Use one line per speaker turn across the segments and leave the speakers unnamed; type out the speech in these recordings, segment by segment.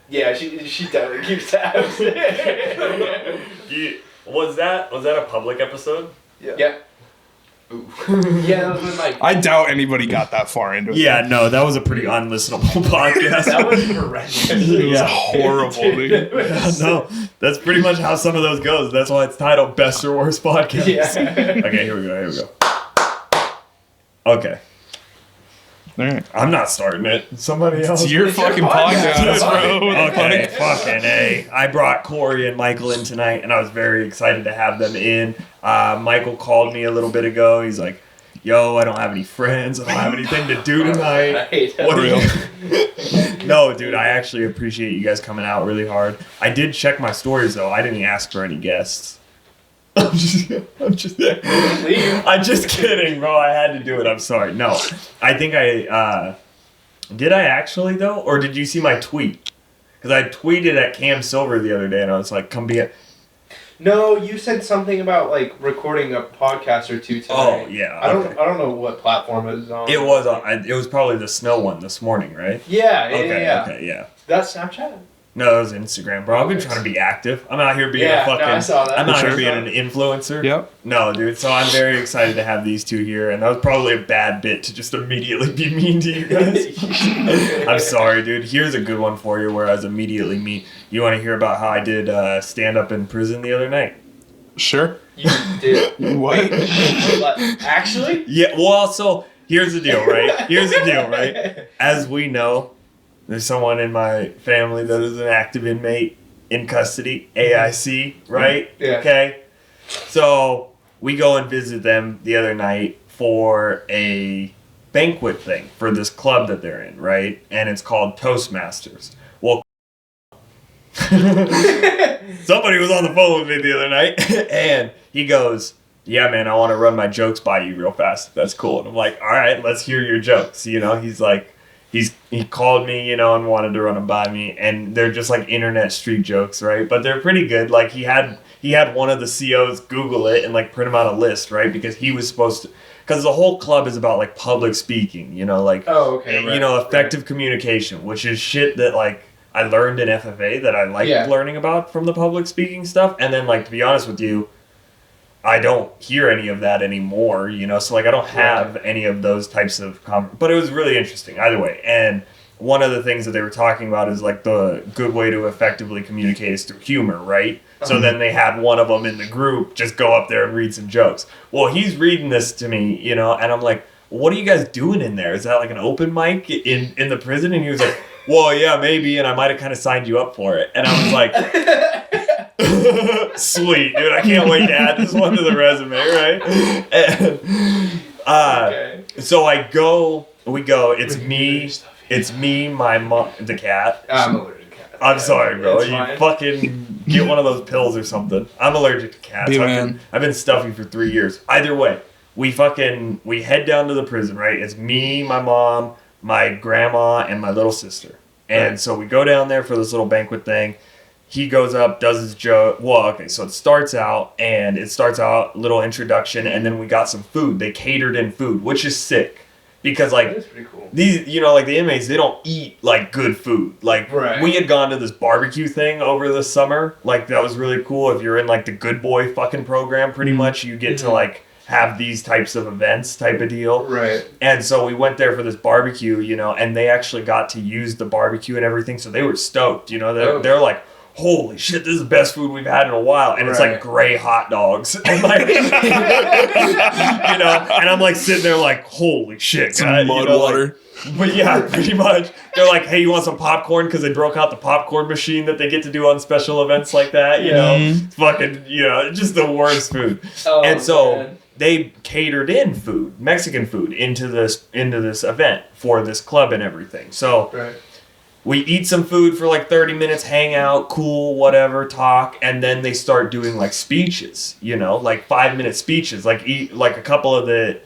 Yeah, she definitely keeps tabs.
Was that a public episode?
Yeah. Ooh. Yeah, that was when, like...
I doubt anybody got that far into it.
Yeah, no, that was a pretty unlistenable podcast.
That was horrendous.
It was horrible, dude.
No, that's pretty much how some of those goes. That's why it's titled Best or Worst Podcast.
Yeah.
Okay, here we go. Okay.
All right.
I'm not starting it. Somebody else.
It's your fucking podcast, bro.
Okay, fucking A. I brought Corey and Michael in tonight, and I was very excited to have them in. Michael called me a little bit ago. He's like, yo, I don't have any friends. I don't have anything to do tonight.
I hate that.
What are you? No, dude, I actually appreciate you guys coming out really hard. I did check my stories, though. I didn't ask for any guests. I'm just kidding, bro. I had to do it. I'm sorry. No, I think did I actually, though? Or did you see my tweet? Because I tweeted at Cam Silver the other day, and I was like, come be a...
No, you said something about like recording a podcast or two tonight.
Oh, yeah.
I don't know what platform it was on.
It was probably the snow one this morning, right?
Yeah.
Okay, yeah.
That's Snapchat?
No, it was Instagram, bro. I've been trying to be active. I'm out here being a fucking...
I saw that.
I'm out here being an influencer.
Yep.
No, dude. So I'm very excited to have these two here, and that was probably a bad bit to just immediately be mean to you guys. I'm sorry, dude. Here's a good one for you where I was immediately mean. You want to hear about how I did stand-up in prison the other night?
Sure.
You did.
What?
Actually?
Yeah, well, so here's the deal, right? As we know, there's someone in my family that is an active inmate in custody, AIC, right?
Yeah.
Okay. So we go and visit them the other night for a banquet thing for this club that they're in, right? And it's called Toastmasters. Well, somebody was on the phone with me the other night, and he goes, yeah, man, I want to run my jokes by you real fast. That's cool. And I'm like, all right, let's hear your jokes. You know, he's like, he called me, you know, and wanted to run them by me, and they're just like internet street jokes, right? But they're pretty good. Like he had one of the COs Google it and like print him out a list, right? Because he was supposed to, because the whole club is about like public speaking, you know, like effective communication, which is shit that like I learned in FFA that I liked learning about from the public speaking stuff. And then like, to be honest with you, I don't hear any of that anymore, you know, so like I don't have any of those types of but it was really interesting either way. And one of the things that they were talking about is like the good way to effectively communicate is through humor, right? So then they had one of them in the group just go up there and read some jokes. Well, he's reading this to me, you know, and I'm like, what are you guys doing in there? Is that like an open mic in the prison? And he was like, well, yeah, maybe, and I might have kind of signed you up for it. And I was like, sweet, dude, I can't wait to add this one to the resume, right? And, so we go, it's me, my mom, the cat.
I'm allergic to cats.
I'm sorry, bro. You
fine.
Fucking get one of those pills or something. I'm allergic to cats. I've been stuffy for 3 years. Either way, we head down to the prison, right? It's me, my mom, my grandma, and my little sister. And so we go down there for this little banquet thing. He goes up, does his joke. Well, okay, so it starts out little introduction, and then we got some food. They catered in food, which is sick. Because, like,
that's pretty cool.
These, you know, like, the inmates, they don't eat, like, good food. Like, we had gone to this barbecue thing over the summer. Like, that was really cool. If you're in, like, the good boy fucking program, pretty much, you get to, like, have these types of events type of deal.
Right.
And so we went there for this barbecue, you know, and they actually got to use the barbecue and everything. So they were stoked, you know. They're like, holy shit, this is the best food we've had in a while. And it's like gray hot dogs. And like, you know, and I'm like sitting there like, holy shit.
Some
God,
mud
you know,
water.
Like, but yeah, pretty much. They're like, hey, you want some popcorn? Because they broke out the popcorn machine that they get to do on special events like that, you know. Fucking, you know, just the worst food. And so they catered in food, Mexican food, into this event for this club and everything. So we eat some food for like 30 minutes, hang out, cool, whatever, talk, and then they start doing like speeches, you know, like 5-minute speeches. Like a couple of the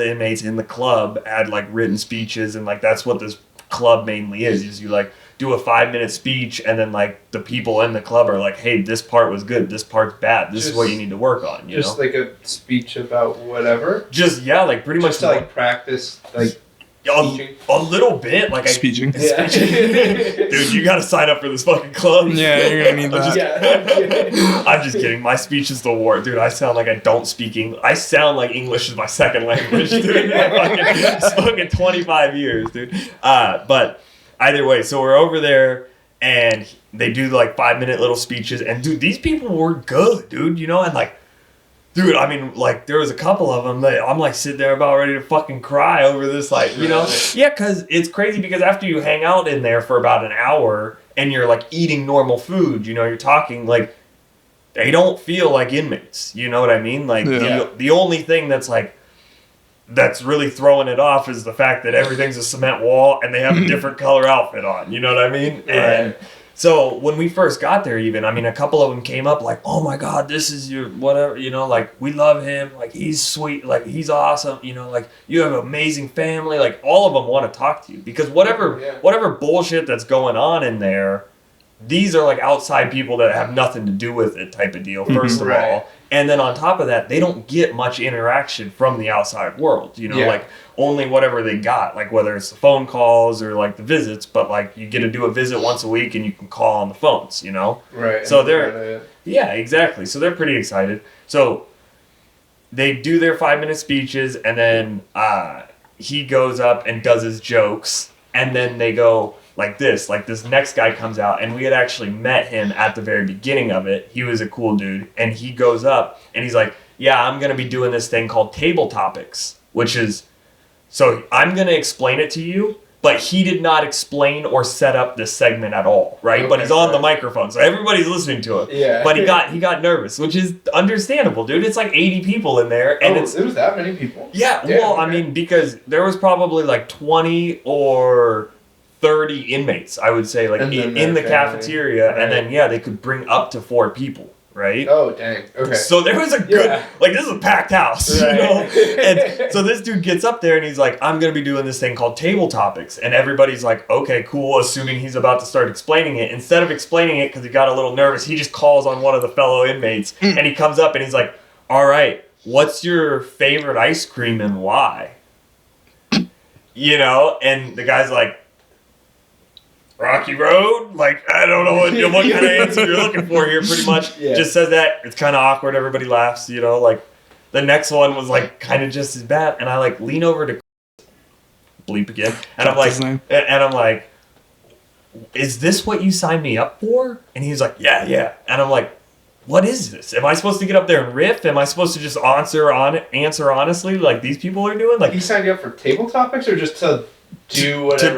inmates in the club had like written speeches, and like that's what this club mainly is you like do a 5-minute speech, and then like the people in the club are like, hey, this part was good, this part's bad, this is what you need to work on, you know?
Like a speech about whatever?
Just, yeah, like pretty much
to like practice like
A little bit, like
Speeching.
Yeah.
Dude, you gotta sign up for this fucking club.
Yeah, you're gonna need that.
I'm just kidding. My speech is the war, dude. I sound like I don't speak English. I sound like English is my second language, dude. I fucking 25 years, dude. But either way, so we're over there, and they do like 5-minute little speeches, and dude, these people were good, dude. You know, and like. Dude, I mean, like, there was a couple of them that I'm, like, sitting there about ready to fucking cry over this, like, you know? Yeah, because it's crazy because after you hang out in there for about an hour and you're, like, eating normal food, you know, you're talking, like, they don't feel like inmates. You know what I mean? Like, the only thing that's, like, that's really throwing it off is the fact that everything's a cement wall and they have a different color outfit on. You know what I mean?
Right.
And so when we first got there, even, I mean, a couple of them came up like, oh my God, this is your whatever, you know, like, we love him. Like, he's sweet. Like, he's awesome. You know, like, you have an amazing family. Like, all of them want to talk to you because whatever bullshit that's going on in there, these are like outside people that have nothing to do with it type of deal, first of all. And then on top of that, they don't get much interaction from the outside world, you know, like only whatever they got, like whether it's the phone calls or like the visits, but like you get to do a visit once a week and you can call on the phones, you know?
Right.
So yeah, exactly. So they're pretty excited. So they do their 5-minute speeches and then he goes up and does his jokes and then they go, like this next guy comes out and we had actually met him at the very beginning of it. He was a cool dude and he goes up and he's like, yeah, I'm going to be doing this thing called table topics, which is, so I'm going to explain it to you, but he did not explain or set up this segment at all, right? Okay, but he's on the microphone, so everybody's listening to him. Yeah. But he got nervous, which is understandable, dude. It's like 80 people in there. And
it was that many people?
Yeah, well, I mean, because there was probably like 20 or 30 inmates, I would say, like in the cafeteria, right. And then they could bring up to 4 people, right?
Oh, dang. Okay.
So there was a good, like, this is a packed house, right. You know? And so this dude gets up there and he's like, I'm gonna be doing this thing called table topics, and everybody's like, okay, cool, assuming he's about to start explaining it. Instead of explaining it because he got a little nervous, he just calls on one of the fellow inmates and he comes up and he's like, all right, what's your favorite ice cream and why? You know, and the guy's like, Rocky Road? Like, I don't know what kind of answer you're looking for here, pretty much. Yeah. Just says that. It's kind of awkward. Everybody laughs, you know. Like, the next one was, like, kind of just as bad. And I, like, lean over to bleep again. And I'm like, is this what you signed me up for? And he's like, yeah. And I'm like, what is this? Am I supposed to get up there and riff? Am I supposed to just answer honestly like these people are doing? Like,
he signed you up for table topics or just to do whatever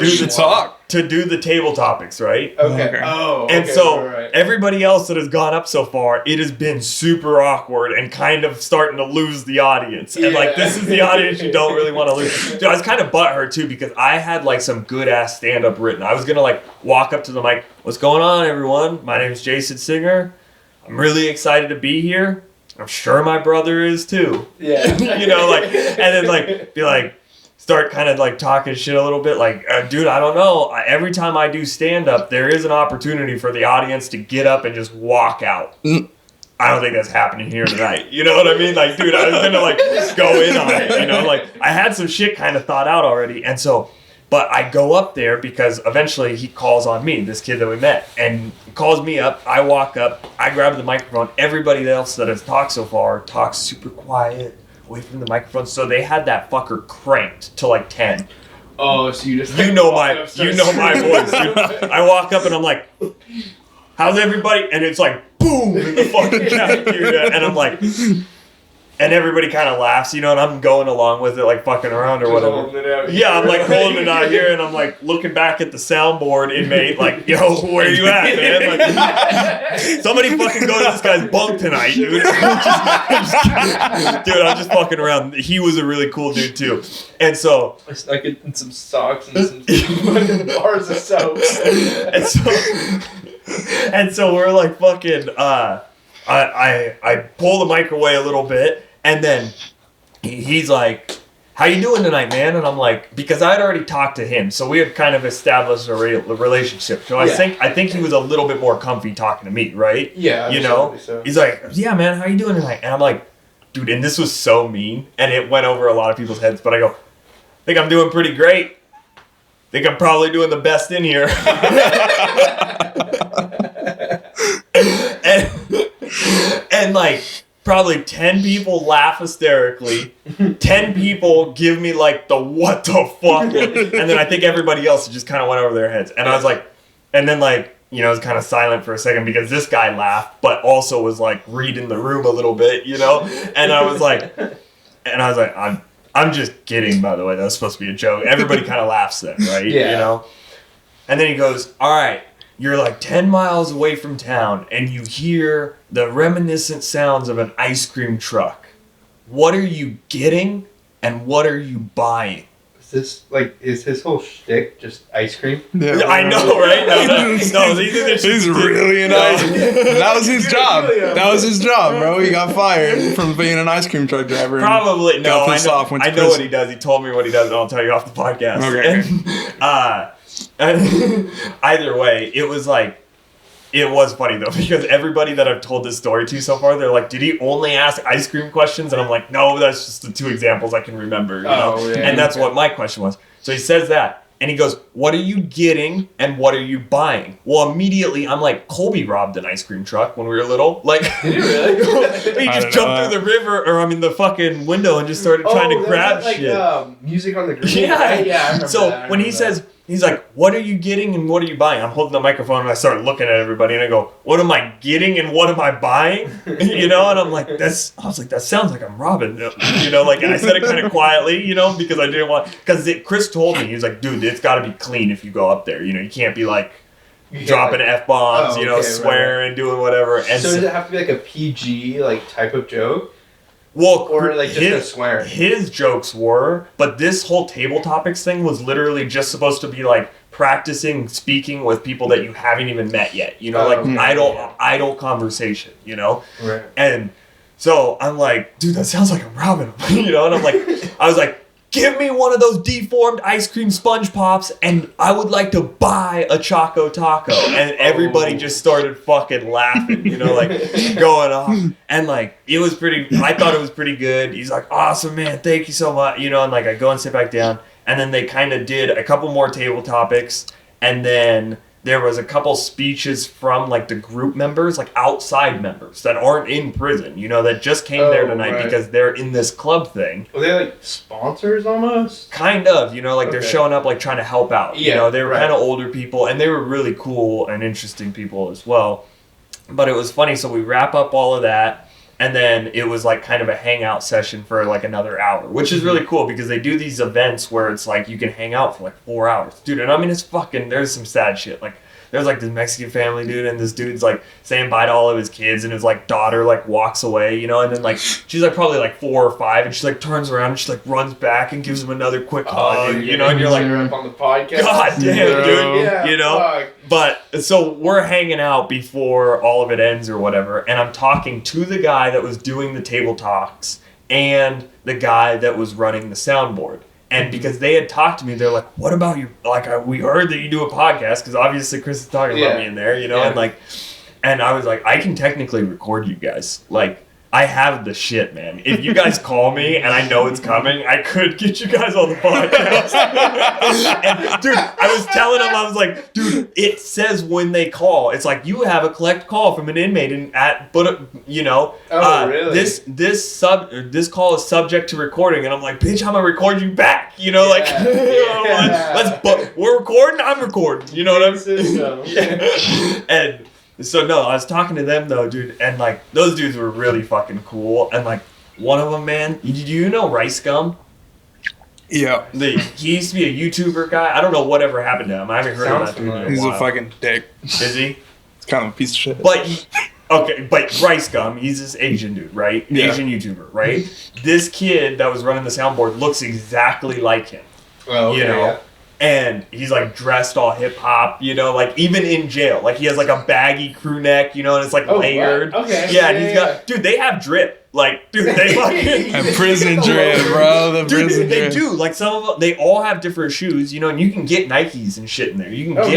to do the table topics, right?
Okay. Oh, okay.
And so everybody else that has gone up so far, it has been super awkward and kind of starting to lose the audience. And like, this is the audience you don't really want to lose. Dude, I was kind of butthurt too because I had like some good ass stand up written. I was gonna like walk up to the mic. What's going on, everyone? My name is Jason Singer. I'm really excited to be here. I'm sure my brother is too. Yeah. You know, like, and then like be like, start kind of like talking shit a little bit, like, dude, I don't know. Every time I do stand up, there is an opportunity for the audience to get up and just walk out. I don't think that's happening here tonight. You know what I mean? Like, dude, I was gonna like go in on it. You know, like I had some shit kind of thought out already, and so. But I go up there because eventually he calls on me, this kid that we met, and he calls me up. I walk up, I grab the microphone. Everybody else that has talked so far talks super quiet, away from the microphone. So they had that fucker cranked to like 10.
Oh, so you just
you know my voice, dude. I walk up and I'm like, how's everybody? And it's like boom in the fucking cafeteria, and I'm like. And everybody kind of laughs, you know, and I'm going along with it, like fucking around or whatever. I'm like holding it out here, and I'm like looking back at the soundboard inmate, like, yo, where you at, man? Like, somebody fucking go to this guy's bunk tonight, dude. I'm just fucking around. He was a really cool dude too, and so
I snuck it in some socks and some fucking bars of soap.
and so we're like fucking. I pull the mic away a little bit. And then he's like, how you doing tonight, man? And I'm like, because I had already talked to him. So we had kind of established a relationship. So I think he was a little bit more comfy talking to me, right?
Yeah.
You know? So. He's like, yeah, man, how you doing tonight? And I'm like, dude, and this was so mean. And it went over a lot of people's heads. But I go, I think I'm doing pretty great. think I'm probably doing the best in here. and like probably 10 people laugh hysterically. 10 people give me like the what the fuck. And then I think everybody else just kind of went over their heads. And I was like, and then like, you know, it was kind of silent for a second because this guy laughed, but also was like reading the room a little bit, you know? And I was like, I'm just kidding, by the way. That was supposed to be a joke. Everybody kind of laughs then, right?
Yeah.
You know? And then he goes, all right, you're like 10 miles away from town and you hear the reminiscent sounds of an ice cream truck. What are you getting and what are you buying?
Is his whole shtick just ice cream?
Yeah, I know, right? No,
he's really an ice cream. That was his job. That was his job, bro. He got fired from being an ice cream truck driver.
Probably. No, I know what he does. He told me what he does, and I'll tell you off the podcast.
Okay.
And either way, it was funny though, because everybody that I've told this story to so far, they're like, did he only ask ice cream questions? And I'm like, no, that's just the 2 examples I can remember. You know?
Yeah,
and that's what my question was. So he says that, and he goes, what are you getting and what are you buying? Well, immediately I'm like, Colby robbed an ice cream truck when we were little. Like,
did he really?
He just jumped through the river, the fucking window and just started trying to grab shit.
Music on the green.
Yeah.
I remember
So
that.
when he says, he's like, what are you getting and what are you buying? I'm holding the microphone and I start looking at everybody and I go, what am I getting and what am I buying? You know, and I'm like, that sounds like I'm robbing. You know, like, and I said it kind of quietly, you know, because I didn't want, because Chris told me, he was like, dude, it's got to be clean if you go up there. You know, you can't be like dropping F-bombs, swearing, doing whatever. And
so does it have to be like a PG type of joke?
Well,
or just a swear.
His jokes were, but this whole table topics thing was literally just supposed to be like practicing speaking with people that you haven't even met yet. You know, idle conversation. You know,
right?
And so I'm like, dude, that sounds like I'm robbing him. You know, and I was like, give me one of those deformed ice cream sponge pops, and I would like to buy a Choco Taco. And everybody just started fucking laughing, you know, like going off. And like, I thought it was pretty good. He's like, awesome, man, thank you so much. You know, and like, I go and sit back down. And then they kind of did a couple more table topics. And then there was a couple speeches from like the group members, like outside members that aren't in prison, you know, that just came there tonight because they're in this club thing.
Were they like sponsors almost?
Kind of, you know, like they're showing up like trying to help out.
Yeah,
you know, they were kind of older people and they were really cool and interesting people as well. But it was funny. So we wrap up all of that. And then it was like kind of a hangout session for like another hour, which is really cool because they do these events where it's like you can hang out for like 4 hours. Dude, and I mean, there's some sad shit. Like, there's like this Mexican family, dude, and this dude's like saying bye to all of his kids, and his like daughter like walks away, you know, and then like she's like probably like 4 or 5, and she like turns around and she like runs back and gives him another quick hug,
dude,
you know, and you're like,
up on the podcast.
God damn, dude,
yeah,
you know.
Fuck.
But so we're hanging out before all of it ends or whatever, and I'm talking to the guy that was doing the table talks and the guy that was running the soundboard. And because they had talked to me, they're like, what about you? Like, we heard that you do a podcast, because obviously Chris is talking about me in there, you know? Yeah. And I was like, I can technically record you guys. Like, I have the shit, man. If you guys call me and I know it's coming, I could get you guys on the podcast. And dude, I was telling him, I was like, dude, it says when they call, it's like you have a collect call from an inmate
really?
This call is subject to recording, and I'm like, bitch, I'm gonna record you back. You know, we're recording, I'm recording. You know what I'm saying? Yeah. And so no, I was talking to them though, dude, and like those dudes were really fucking cool. And like one of them, man, do you know Rice Gum?
Yeah.
He used to be a YouTuber guy. I don't know whatever happened to him. I haven't heard of that dude in a while.
He's a fucking dick.
Is he?
It's kind of a piece of shit.
But Rice Gum, he's this Asian dude, right?
Yeah.
Asian YouTuber, right? This kid that was running the soundboard looks exactly like him.
Oh, okay,
you know? Yeah. And he's like dressed all hip hop, you know, like even in jail. Like he has like a baggy crew neck, you know, and it's like layered.
What? Okay.
Yeah, and he's got, dude, they have drip. Like, dude, they fucking.
And prison drip, bro.
Dude, they do. Like some of them, they all have different shoes, you know, and you can get Nikes and shit in there. You can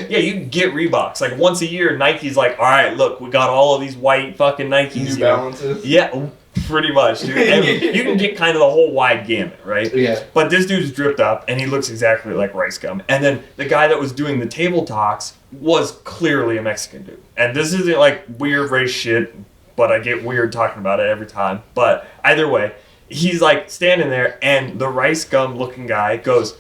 you can get Reeboks. Like once a year, Nike's like, all right, look, we got all of these white fucking Nikes.
New Balances.
Yeah. Pretty much, dude. And you can get kind of the whole wide gamut, right?
Yeah.
But this dude's dripped up, and he looks exactly like Rice Gum. And then the guy that was doing the table talks was clearly a Mexican dude. And this isn't like weird race shit, but I get weird talking about it every time. But either way, he's like standing there, and the Rice Gum looking guy goes,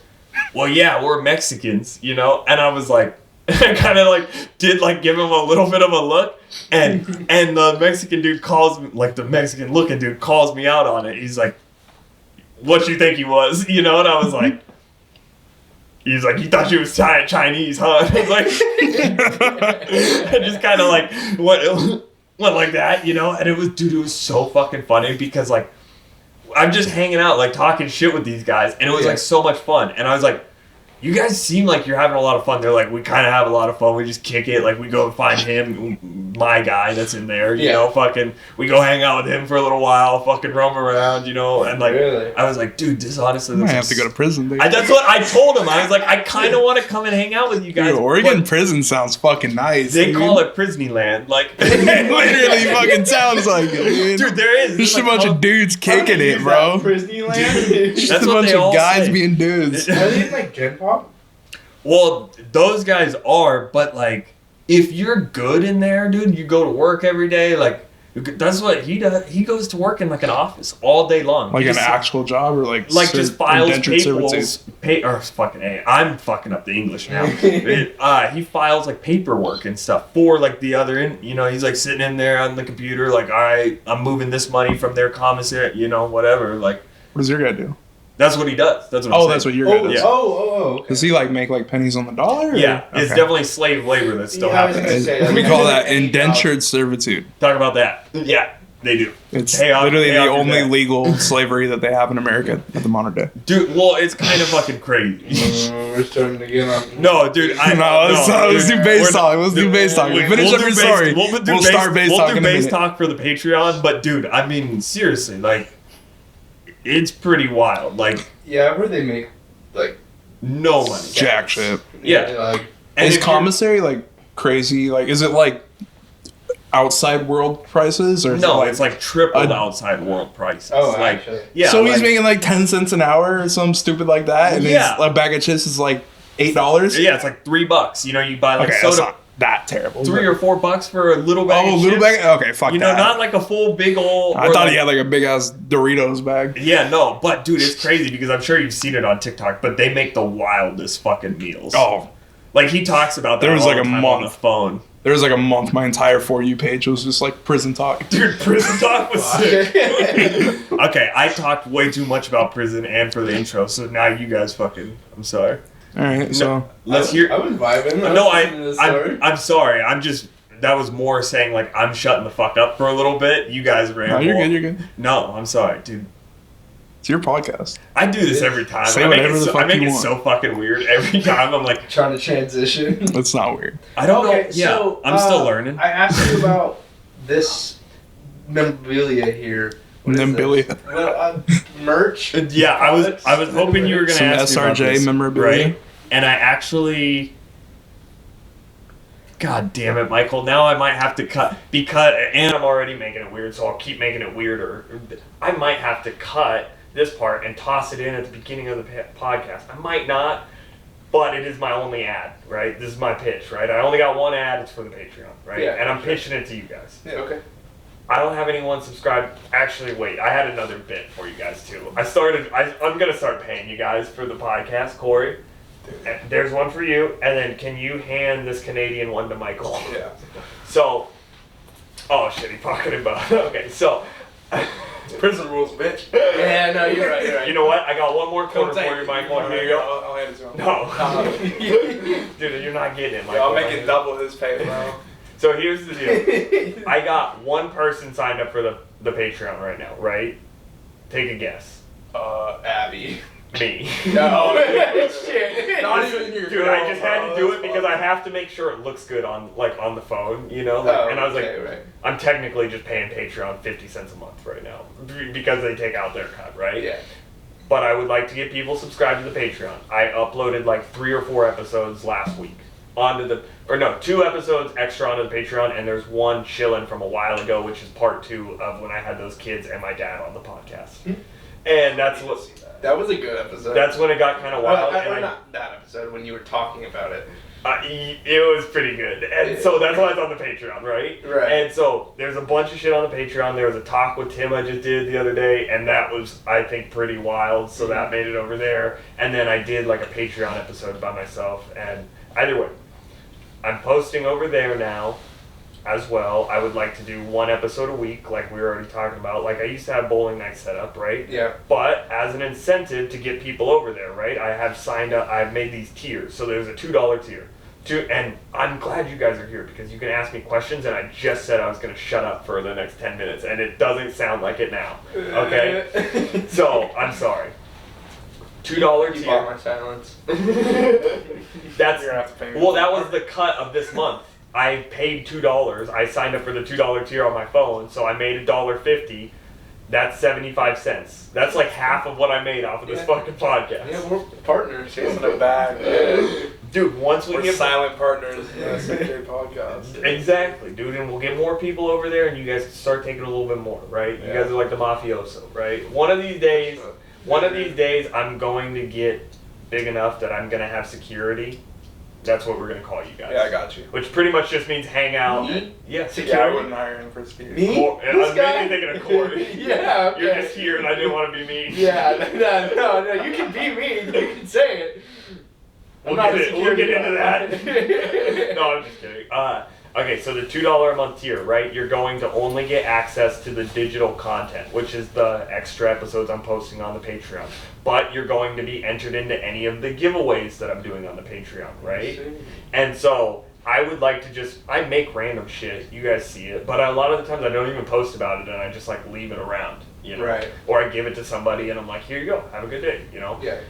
well, yeah, we're Mexicans, you know? And I was like, I kind of like did like give him a little bit of a look, and the Mexican dude calls me, like the Mexican looking dude calls me out on it. He's like, what you think he was, you know? And I was like, he's like, you thought you was Chinese, huh? And I was like, I just kind of like went like that, you know? And it was so fucking funny because like I'm just hanging out like talking shit with these guys, and it was like so much fun. And I was like, you guys seem like you're having a lot of fun. They're like, we kind of have a lot of fun. We just kick it. Like, we go and find him, my guy that's in there, you know, fucking, we go hang out with him for a little while, fucking roam around, you know, and like, I was like, dude, this honestly looks
I have to go to prison, dude.
that's what I told him. I was like, I kind of want to come and hang out with you guys.
Dude, Oregon prison sounds fucking nice.
They call it Prisneyland. Like,
it literally fucking sounds like it,
dude, there is.
Just a bunch of dudes kicking it, bro.
Disneyland?
Just
That's
a
what
bunch
they
of
all
guys
say.
being dudes.
Are they in like Gen Pop?
Well, those guys are, but like, if you're good in there, dude, you go to work every day. Like, that's what he does. He goes to work in like an office all day long.
Like
He
an
just,
actual job or like
just files
indentured
paperwork. I'm fucking up the English now. He files like paperwork and stuff for like the other, you know, he's like sitting in there on the computer, like, all right, I'm moving this money from their commissary, you know, whatever. Like,
What does your guy do?
that's what he does. That's what I'm saying.
That's what your guy does.
Yeah.
Okay.
Does he like make like pennies on the dollar? Or?
Yeah, it's
Okay.
definitely slave labor that still
Yeah, I was
happens.
gonna say,
We call that
$80.
indentured servitude.
Talk about that. Yeah, they do.
It's
Pay off-
literally
pay
the
off your
only
debt.
legal slavery that they have in America at the modern day.
Dude, well, it's kind of fucking crazy.
We're starting to get on.
No, dude,
let's do base talk. Let's do base talk. Finish up your story. We'll start base talk in a
We'll do base
minute.
talk for the Patreon, but dude, I mean, seriously, like, it's pretty wild. Like,
Yeah, I've heard they make like
no money.
Jack shit.
Yeah.
Like,
And
Is
if you're-
commissary like crazy? Like, is it like outside world prices or is
No,
it
it's like tripled
a-
outside world prices.
Oh,
like,
actually.
yeah.
so
like,
he's making like 10 cents an hour or something stupid like that, and
Yeah.
a bag of chips is like $8.
yeah, it's like $3. You know, you buy like
Okay, that's
soda.
not that terrible.
$3 or $4 for a little bag.
Oh,
of
a little
chips.
bag. Okay, fuck
You know,
that.
not like a full big old.
I
or
thought
like-
he had like a big ass Doritos bag.
Yeah, no, but dude, it's crazy because I'm sure you've seen it on TikTok, but they make the wildest fucking meals.
Oh,
Like, he talks about that
There was
all
like
the
a
time on the
month.
phone.
there was like a month. My entire For You page was just like prison talk.
Dude, prison talk was sick. Okay, I talked way too much about prison and for the intro, so now you guys fucking... I'm sorry.
All right, so
Let's hear...
I was vibing.
No,
I'm
I'm sorry. I'm just... That was more saying, like, I'm shutting the fuck up for a little bit. You guys ramble.
no, you're good. You're good.
No, I'm sorry, dude.
It's your podcast.
I do this every time.
Say
I make
whatever
it
the
so,
fuck
I make
you
it
want.
so fucking weird every time. I'm like,
trying to transition.
It's not weird.
I don't
Okay,
know. Yeah,
so,
I'm still learning.
I asked you about this memorabilia here. What is
Memorabilia.
this? Well, merch.
Yeah, I was hoping you were gonna
Some
ask me about
SRJ
this,
memorabilia.
right? And I actually, God damn it, Michael! Now I might have to cut and I'm already making it weird, so I'll keep making it weirder. I might have to cut this part and toss it in at the beginning of the podcast. I might not, but it is my only ad, right? This is my pitch, right? I only got one ad. It's for the Patreon, right?
Yeah,
and I'm
sure.
pitching it to you guys.
Yeah, okay.
I don't have anyone subscribed. Actually, wait. I had another bit for you guys too. I'm gonna start paying you guys for the podcast, Corey. And there's one for you, and then can you hand this Canadian one to Michael?
Yeah.
So, oh shit, he pocketed both. Okay, so
Prison rules, bitch. Yeah, no, you're right. You're right.
you know what? I got one more quarter
Don't
for you, Michael. Here you go.
I'll hand it to him.
No, dude, you're not getting it, Michael.
Yeah, I'll make it double his pay, bro.
So here's the deal. I got one person signed up for the Patreon right now, right? Take a guess.
Abby.
Me.
No, shit. Not even your
Dude, I just had to do it because I have to make sure it looks good on the phone, you know? Like, and I was like,
right.
I'm technically just paying Patreon 50 cents a month right now because they take out their cut, right?
Yeah.
But I would like to get people subscribed to the Patreon. I uploaded like 3 or 4 episodes last week. onto the, or no, 2 episodes extra onto the Patreon, and there's one chillin' from a while ago, which is part 2 of when I had those kids and my dad on the podcast. And that's what.
That was a good episode.
That's when it got kind of wild.
Not that episode, when you were talking about it.
It was pretty good. And so that's why it's on the Patreon, right?
Right.
And so there's a bunch of shit on the Patreon. There was a talk with Tim I just did the other day, and that was, I think, pretty wild. So that made it over there. And then I did like a Patreon episode by myself. And either way, I'm posting over there now as well. I would like to do 1 episode a week, like we were already talking about. Like I used to have bowling nights set up, right?
Yeah.
But as an incentive to get people over there, right? I have signed up. I've made these tiers. So there's a $2 tier. And I'm glad you guys are here because you can ask me questions, and I just said I was going to shut up for the next 10 minutes, and it doesn't sound like it now. Okay? So I'm sorry. $2
You
tier.
bought my silence.
That's
You're gonna have to pay me.
well, that was the cut of this month. I paid $2. I signed up for the $2 tier on my phone, so I made $1.50. That's 75 cents. That's like half of what I made off of this fucking podcast.
Yeah, we're partners.
Chasing a bag.
Dude, once we
We're
get
silent partners in the SJ podcast.
exactly, dude, and we'll get more people over there, and you guys can start taking a little bit more, right? You
Yeah.
guys are like the mafioso, right? One of these days, I'm going to get big enough that I'm gonna have security. That's what we're gonna call you guys.
Yeah, I got you.
Which pretty much just means hang out.
Me?
Yes.
Yeah, I wouldn't hire him for speed.
Me?
I was mainly thinking of Corey.
Yeah, okay.
You're just here, and I didn't want to be mean.
Yeah, no, you can be mean. You can say it.
We'll get into that. No, I'm just kidding. Okay, so the $2 a month tier, right? You're going to only get access to the digital content, which is the extra episodes I'm posting on the Patreon. But you're going to be entered into any of the giveaways that I'm doing on the Patreon, right? And so I would like to I make random shit. You guys see it. But a lot of the times I don't even post about it, and I just like leave it around, you know?
Right.
Or I give it to somebody, and I'm like, here you go, have a good day, you know?
Yeah.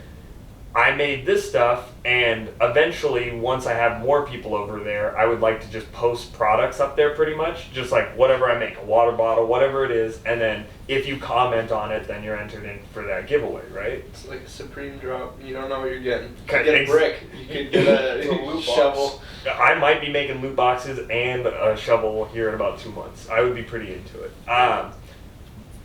I made this stuff, and eventually, once I have more people over there, I would like to just post products up there pretty much. Just like whatever I make, a water bottle, whatever it is, and then if you comment on it, then you're entered in for that giveaway, right?
It's like a supreme drop. You don't know what you're getting. You
Okay,
could get a brick. You could get
It's a
a
loot box.
shovel.
I might be making loot boxes and a shovel here in about 2 months. I would be pretty into it.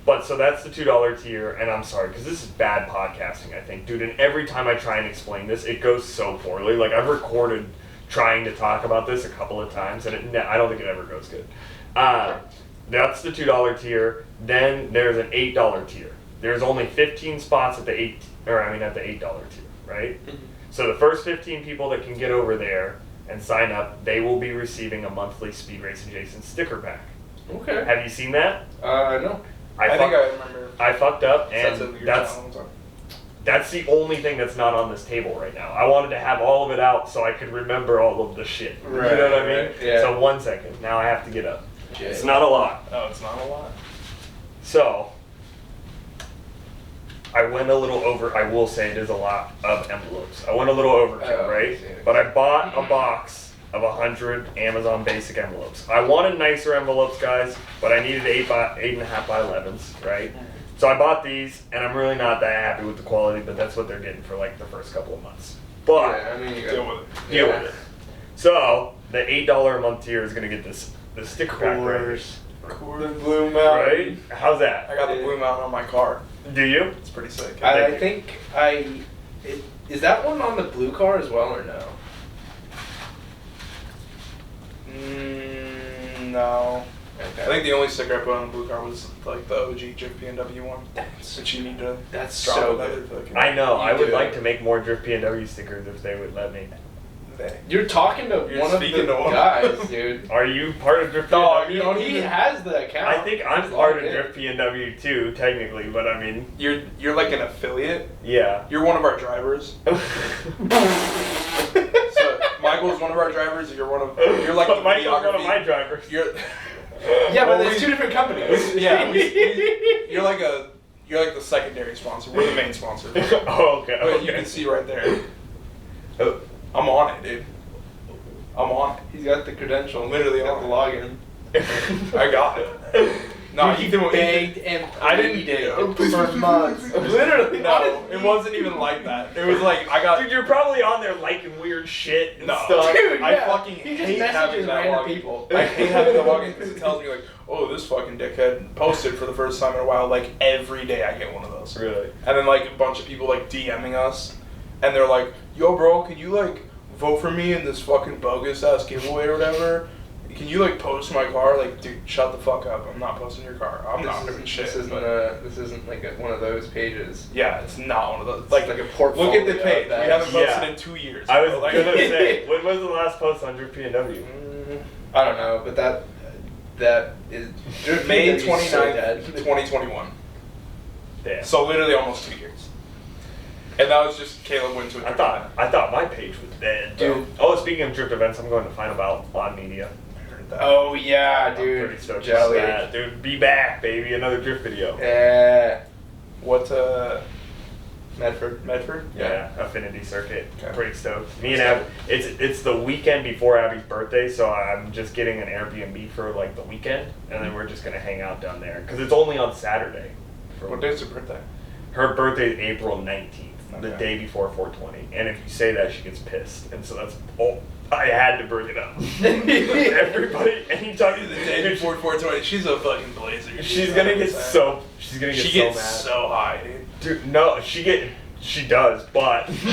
But so that's the $2 tier, and I'm sorry, because this is bad podcasting, I think. Dude, and every time I try and explain this, it goes so poorly. Like, I've recorded trying to talk about this a couple of times, and I don't think it ever goes good. That's the $2 tier. Then there's an $8 tier. There's only 15 spots at the $8 tier, right?
Mm-hmm.
So the first 15 people that can get over there and sign up, they will be receiving a monthly SpeedRacinJason sticker pack.
Okay.
Have you seen that?
No.
I think I remember.
I fucked up,
Says it
and
your
that's
channel one time.
that's the only thing that's not on this table right now. I wanted to have all of it out so I could remember all of the shit.
Right,
you know what I mean?
right, yeah.
So 1 second. Now I have to get up.
Shit.
It's not a lot.
Oh, it's not a lot.
So I went a little over. I will say it is a lot of envelopes. I went a little overkill,
Oh,
right?
I see.
But I bought a box of 100 Amazon basic envelopes. I wanted nicer envelopes, guys, but I needed 8.5 by 11s, right? So I bought these, and I'm really not that happy with the quality, but that's what they're getting for like the first couple of months. But
Yeah, I mean, you
Deal
got
with it.
deal with it. So the $8 a month tier is gonna get this sticker pack right here.
the Blue Mountain.
Right? How's that?
I got the Blue Mountain on my car.
Do you?
It's pretty sick.
I think is that one on the blue car as well or no?
No.
Okay.
I think the only sticker I put on the blue car was like the OG Drift PNW one.
That's
Which you need to
that's
drop
so
another
good.
fucking.
I know. I
You
would
do.
like to make more Drift PNW stickers if they would let me.
You're talking to
You're
one of the
speaking to one.
guys, dude.
Are you part of Drift
Dog,
PNW?
you don't
He
even-
has the account.
I think I'm
He's
part
logged
of
in.
Drift PNW too, technically, but I mean,
You're like an affiliate.
yeah.
You're one of our drivers. So Michael's one of our drivers. You're like the
Mike was one of
videography.
my drivers.
You're
Yeah, but
Well,
there's
we-
two different companies.
yeah. You're like the secondary sponsor. We're the main sponsor.
Oh, okay.
But you
Okay.
can see right there.
Oh,
I'm on it, dude. I'm on
He's got the credential.
Literally
got
on
the login.
it. I got it. No,
Dude,
he
he begged and
I didn't
pleaded for months. Literally,
No, it wasn't even like that. It was like I got.
Dude, you're probably on there liking weird shit and
No.
stuff.
Dude,
I
yeah.
fucking
He just
hate having
messages
that
random
login.
people.
I hate having the login because it tells me like, oh, this fucking dickhead posted for the first time in a while. Like every day I get one of those.
Really?
And then like a bunch of people like DMing us, and they're like, yo, bro, can you like vote for me in this fucking bogus ass giveaway or whatever? Can you like post my car? Like, dude, shut the fuck up. I'm not posting your car. I'm not doing shit.
This isn't
but-
this isn't like one of those pages.
Yeah, it's not one of those.
It's
Like,
like a portfolio.
look at the page. We
that-
haven't posted
Yeah.
in 2 years.
I was
bro. Like,
gonna say, when was the last post on Drift PNW?
I don't know, but that is
May
PNW 's so
29th,
dead.
2021.
Damn.
So literally almost 2 years. And that was just Caleb went to a
I thought my page was dead,
Dude.
dude. Oh, speaking of drift events, I'm going to Final Bout on Media.
Oh yeah,
I'm
dude.
pretty stoked
Jelly.
about that. Dude, be back, baby. Another drift video.
Yeah.
What,
Medford.
Medford?
Yeah, Affinity Circuit.
Okay.
Pretty stoked. Me and Ab, it's the weekend before Abby's birthday, so I'm just getting an Airbnb for like the weekend, and then we're just gonna hang out down there because it's only on Saturday.
What day's her birthday?
Her birthday is April 19th, the
Okay.
day before 420, and if you say that, she gets pissed, and so that's I had to bring it up. Everybody, anytime
The day before 420, she's a fucking blazer.
she's gonna get so
She
so
gets
mad.
so high, dude.
Dude, no, she does, but
Dude,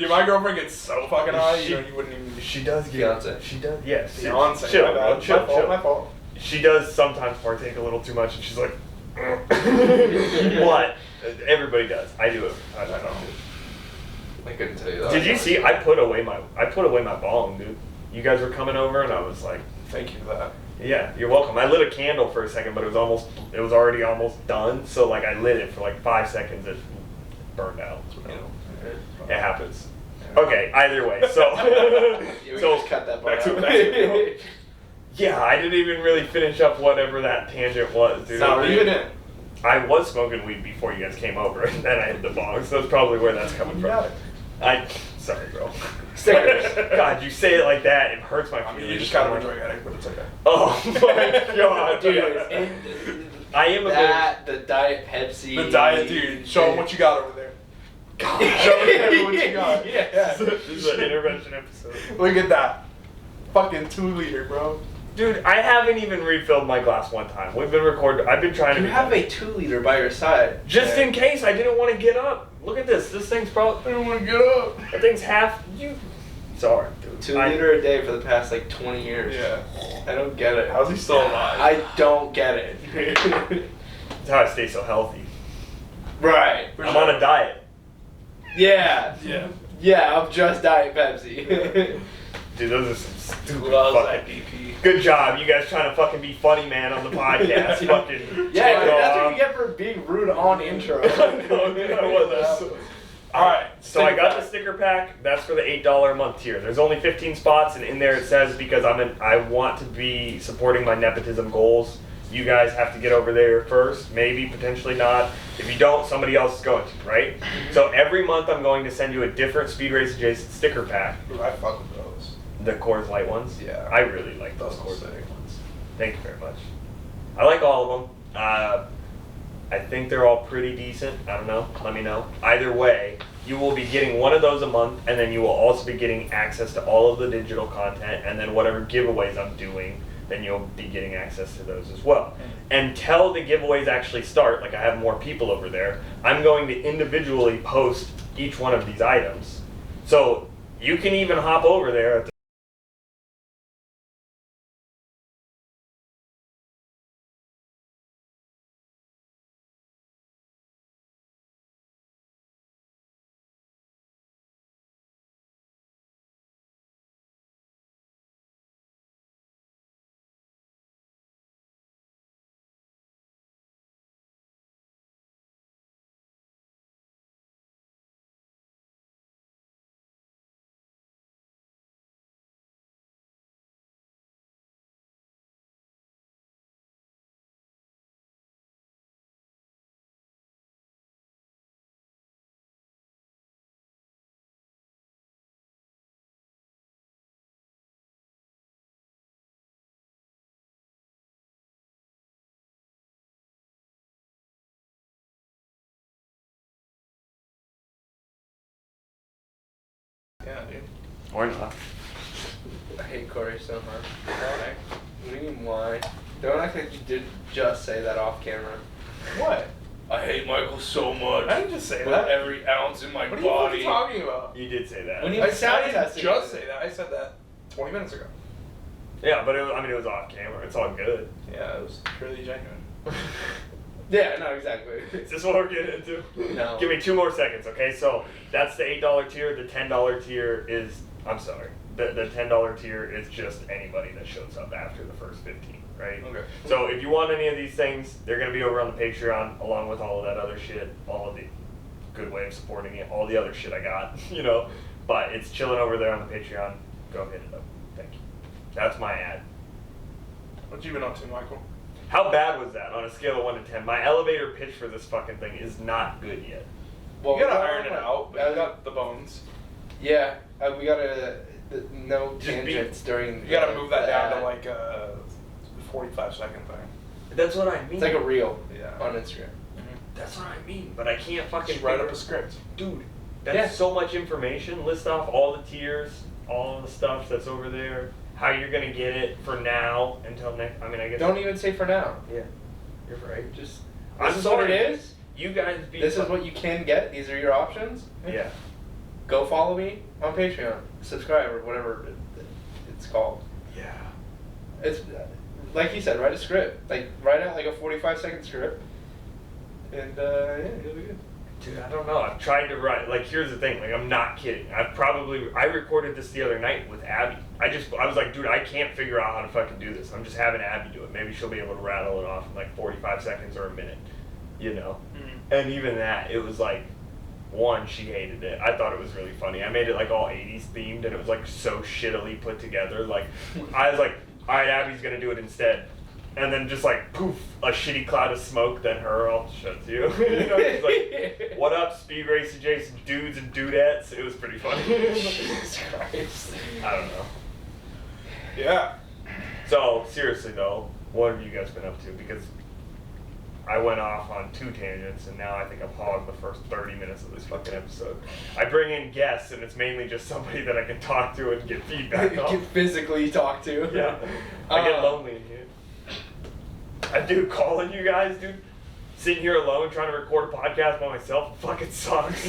my girlfriend gets so fucking high, you wouldn't even.
she does get
Beyonce.
She does, yes.
Beyonce,
Chill,
my
bro,
bad.
chill,
My fault,
chill.
my fault.
She does sometimes partake a little too much, and she's like, what? Everybody does. I do it. I don't know.
I couldn't tell you that.
Did you see? I put away my bong, dude. You guys were coming over, and I was like,
Thank you for that.
yeah, you're welcome. I lit a candle for a second, but it was already almost done. So like I lit it for like 5 seconds, it burned out. You know, it happens. Okay, either way, so
We
so
just cut that part
back to-
out.
back to- yeah, I didn't even really finish up whatever that tangent was, dude.
Not even in.
I was smoking weed before you guys came over, and then I hit the bong, so that's probably where that's coming from.
got it.
Sorry, bro.
Stickers.
God, you say it like that, it hurts my
I mean,
feelings.
you just got a drug addict, but it's okay.
Oh my god,
Dude,
dude. I am a bit.
the Diet Pepsi.
The diet, dude. Show them what you got over there. Show them what you got.
Yeah.
This is an intervention episode.
Look at that. Fucking 2 liter, bro.
Dude, I haven't even refilled my glass one time. We've been recording. I've been trying to.
You
be-
have a 2-liter by your side.
Just
Yeah.
in case I didn't want to get up. Look at this. This thing's probably.
I don't want to get up.
That thing's half. You. Sorry, dude.
2-liter a day for the past like 20 years.
Yeah.
I don't get it.
How's he still alive?
I don't get it.
That's how I stay so healthy.
Right.
I'm on a diet.
Yeah.
Yeah.
Yeah, I'm just Diet Pepsi.
Dude, those are some stupid
Well,
fucking.
that BP.
Good job, you guys trying to fucking be funny, man, on the podcast. Fucking.
Yeah,
Go
that's what
on.
you get for being rude on intro.
No, dude, I wasn't.
Alright.
So I got the sticker pack. That's for the $8 a month tier. There's only 15 spots, and in there it says because I want to be supporting my nepotism goals. You guys have to get over there first, maybe, potentially not. If you don't, somebody else is going to, right? So every month I'm going to send you a different SpeedRacinJason sticker pack.
Ooh, I fuck with those.
The Coors Light ones.
Yeah.
I really like those
Those
Coors
are
Light
sick.
ones. Thank you very much. I like all of them. I think they're all pretty decent. I don't know. Let me know. Either way, you will be getting one of those a month, and then you will also be getting access to all of the digital content, and then whatever giveaways I'm doing, then you'll be getting access to those as well. Until the giveaways actually start, like I have more people over there, I'm going to individually post each one of these items. So you can even hop over there at the Why not?
I hate Corey so much. Why? What do you mean why? Don't act like you did just say that off camera.
What? I hate Michael so much. I didn't just say that. Every ounce in my
What
body.
are you talking about?
You did say that.
When you
I
sound
didn't
testing
just
it.
say that. I said that 20 minutes ago.
Yeah, but it was off camera. It's all good.
Yeah, it was truly genuine.
Yeah, no, exactly.
Is this what we're getting into?
No.
Give me 2 more seconds, okay? So that's the $8 tier. The $10 tier is, I'm sorry, the $10 tier is just anybody that shows up after the first 15, right?
Okay.
So if you want any of these things, they're going to be over on the Patreon along with all of that other shit, all of the good way of supporting it, all the other shit I got, you know? But it's chilling over there on the Patreon. Go hit it up. Thank you. That's my ad.
What you been up to, Michael?
How bad was that on a scale of 1 to 10? My elevator pitch for this fucking thing is not good yet.
Well, you gotta
well,
iron it out, but you got the bones.
Yeah, we gotta no
Just
tangents during.
You gotta move that
the
down to
ad.
like a 45-second thing.
That's what I mean.
It's like a reel
Yeah.
on Instagram.
That's what I mean. But I can't fucking
Just write up
figure-
a script.
Dude, that's
Yeah.
so much information. List off all the tiers, all the stuff that's over there, how you're gonna get it for now until next. I mean, I guess.
Don't even say for now.
Yeah, you're right.
Just
I'm
this is what it
sorry.
is.
You guys be.
This is what you can get. These are your options.
Yeah.
Go follow me on Patreon. Subscribe or whatever it's called.
Yeah.
It's like you said. Write a script. Like write out like a 45-second script. And yeah, it'll be good.
Dude, I don't know. I've tried to write. Like, here's the thing. Like, I'm not kidding. I recorded this the other night with Abby. I was like, dude, I can't figure out how to fucking do this. I'm just having Abby do it. Maybe she'll be able to rattle it off in like 45 seconds or a minute, you know? And even that, it was like, one, she hated it. I thought it was really funny. I made it like all 80s themed and it was like so shittily put together. Like, I was like, all right, Abby's gonna do it instead. And then just like poof, a shitty cloud of smoke. Then her, I'll shut you. You know, just like, what up, SpeedRacinJason dudes and dudettes? It was pretty funny.
Jesus Christ.
I don't know.
Yeah.
So seriously though, what have you guys been up to? Because I went off on 2 tangents, and now I think I've hogged the first 30 minutes of this fucking episode. I bring in guests, and it's mainly just somebody that I can talk to and get feedback
You
on.
can physically talk to.
Yeah, I get lonely in here. I do calling you guys, dude. Sitting here alone trying to record a podcast by myself fucking sucks.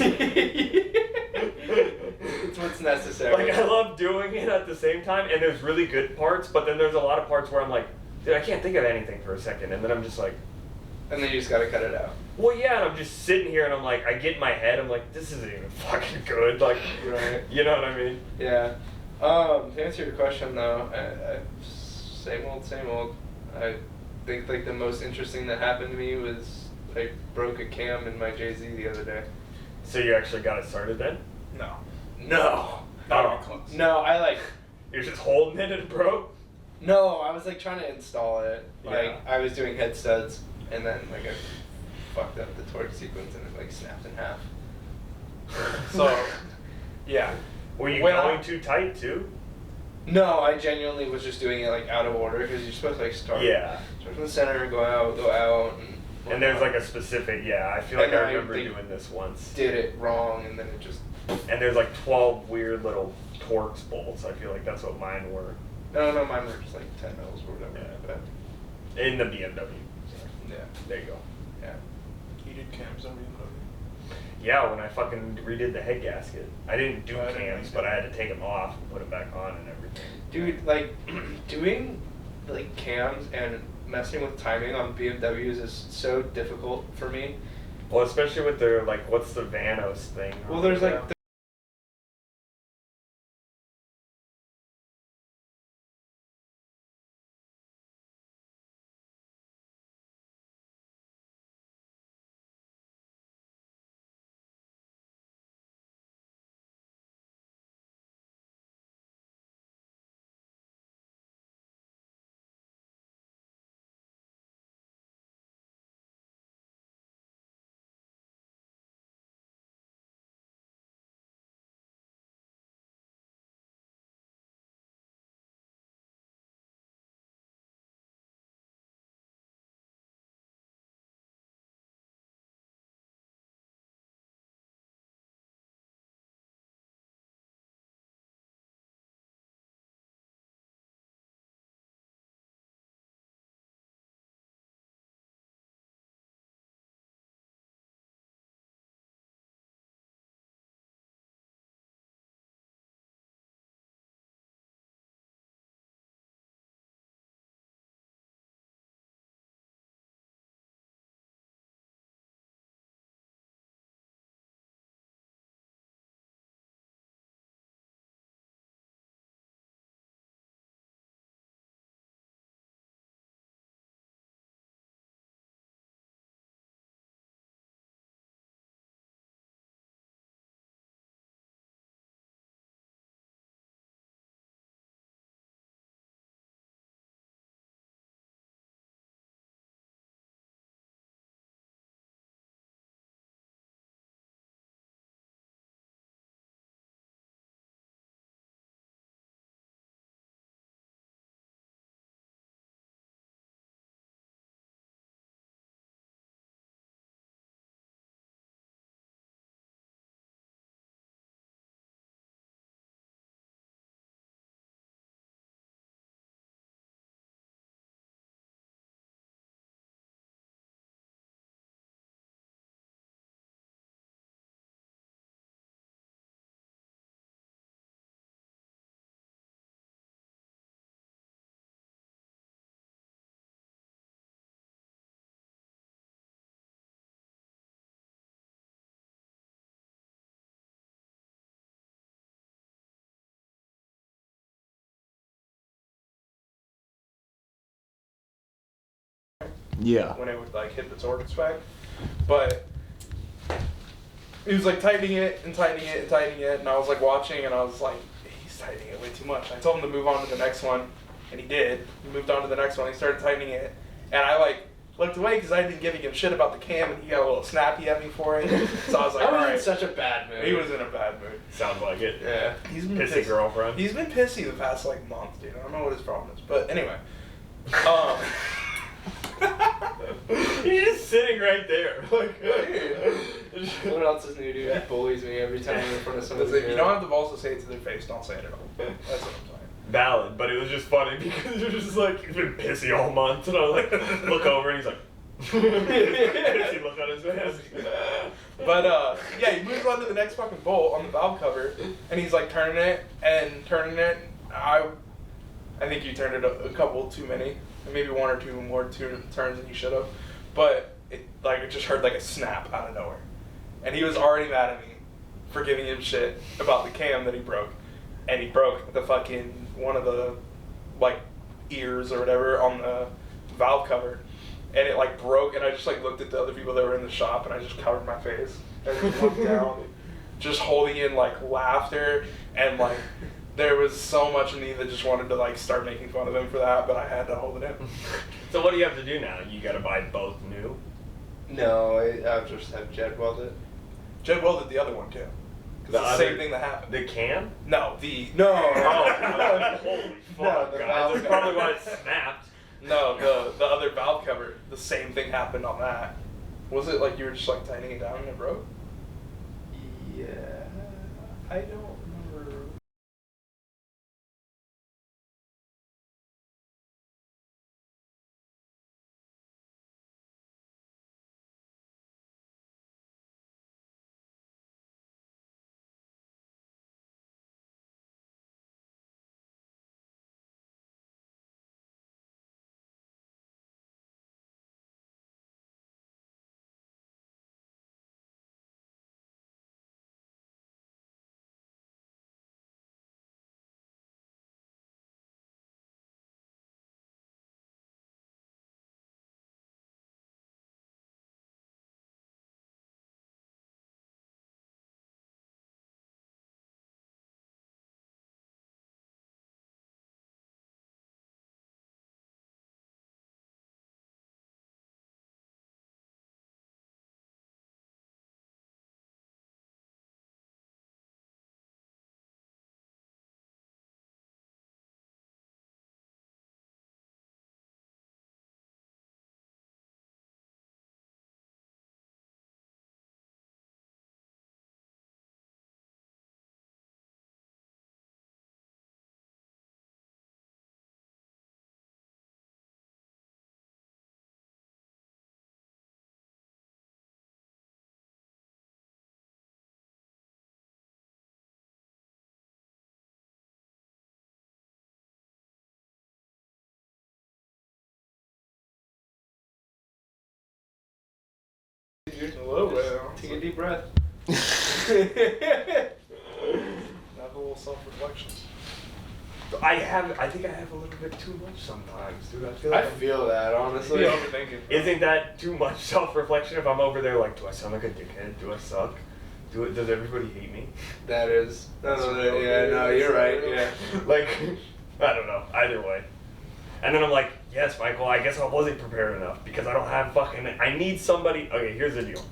It's what's necessary.
Like, I love doing it at the same time, and there's really good parts, but then there's a lot of parts where I'm like, dude, I can't think of anything for a second, and then I'm just like,
And then you just gotta cut it out.
well, yeah, and I'm just sitting here, and I'm like, I get in my head, I'm like, this isn't even fucking good, like,
Right.
you know what I mean?
Yeah. To answer your question though, same old. I think like the most interesting that happened to me was I broke a cam in my Jay-Z the other day.
So you actually got it started then?
No.
No.
Not even close.
No, I like.
You're just holding it and it broke?
No, I was like trying to install it. Like
Yeah.
I was doing head studs, and then like I fucked up the torque sequence, and it like snapped in half.
So, yeah.
Were you
When
going
I-
too tight too?
No, I genuinely was just doing it like out of order because you're supposed to like start.
Yeah.
Start from the center, go out, and.
And there's like a specific, yeah, I feel like
And
I
I
remember
think-
doing this once.
Did it wrong, and then it just.
And there's like 12 weird little Torx bolts. I feel like that's what mine were
No, mine were just like 10 mils or whatever.
Yeah.
But
in the BMW.
yeah,
There you go.
yeah.
Heated cams on BMW.
Yeah, when I fucking redid the head gasket. I didn't do
I didn't
cams,
think
but
that.
I had to take them off and put them back on and everything.
Dude, like doing like cams and messing with timing on BMWs is so difficult for me.
Well, especially with their, like, what's the Vanos thing?
Well, there's like
Yeah.
Yeah.
when it would like hit the torque spec. But he was like tightening it and tightening it and tightening it, and I was like watching, and I was like, he's tightening it way too much. I told him to move on to the next one, and he did. He moved on to the next one. He started tightening it, and I like looked away because I'd been giving him shit about the cam, and he got a little snappy at me for it. So I was like,
I was
alright.
in such a bad mood.
He was in a bad mood.
Sounds like it.
Yeah.
He's been
Pissy girlfriend.
He's been pissy the past like month, dude. I don't know what his problem is, but anyway.
He's just sitting right there. Like,
What else is new, dude? He bullies me every time I'm in front of somebody.
If you don't have the balls to say it to their face, don't say it at all. That's what I'm saying.
valid, but it was just funny because you're just like, he's been pissy all month, and I like look over and he's like, pissy look on his face.
But yeah, he moves on to the next fucking bolt on the valve cover, and he's like turning it and turning it. I think you turned it a couple too many, maybe one or two more turns than you should have. But it just heard like a snap out of nowhere, and he was already mad at me for giving him shit about the cam that he broke, and he broke the fucking one of the like ears or whatever on the valve cover. And it like broke, and I just like looked at the other people that were in the shop, and I just covered my face and just looked down, just holding in like laughter, and like there was so much in me that just wanted to like start making fun of him for that, but I had to hold it in.
So what do you have to do now? You got to buy both new.
No, I'll just have Jed weld it.
Jed welded the other one too. The same thing that happened.
The cam?
No.
Holy fuck,
No, the
guys.
valve
That's probably why it snapped.
No, the other valve cover, the same thing happened on that. Was it like you were just like tightening it down and it broke?
Yeah, I don't remember.
A little bit.
Take a deep breath.
Have a little self-reflection.
I think I have a little bit too much sometimes, dude.
I feel that, honestly.
You're overthinking.
Isn't that too much self-reflection if I'm over there like, do I sound like a dickhead? Do I suck? Does everybody hate me?
That is.
That's
No,
real,
yeah,
dude.
no, you're
That's
right.
real.
Yeah.
Like, I don't know. Either way. And then I'm like, yes, Michael, I guess I wasn't prepared enough because I don't have fucking... I need somebody... Okay, here's the deal.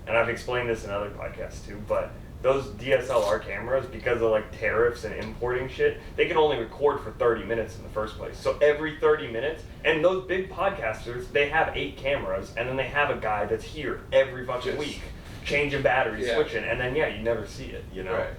And I've explained this in other podcasts too, but those DSLR cameras, because of like tariffs and importing shit, they can only record for 30 minutes in the first place. So every 30 minutes, and those big podcasters, they have 8 cameras, and then they have a guy that's here every fucking week, changing batteries, switching, and then you never see it, you know?
Right.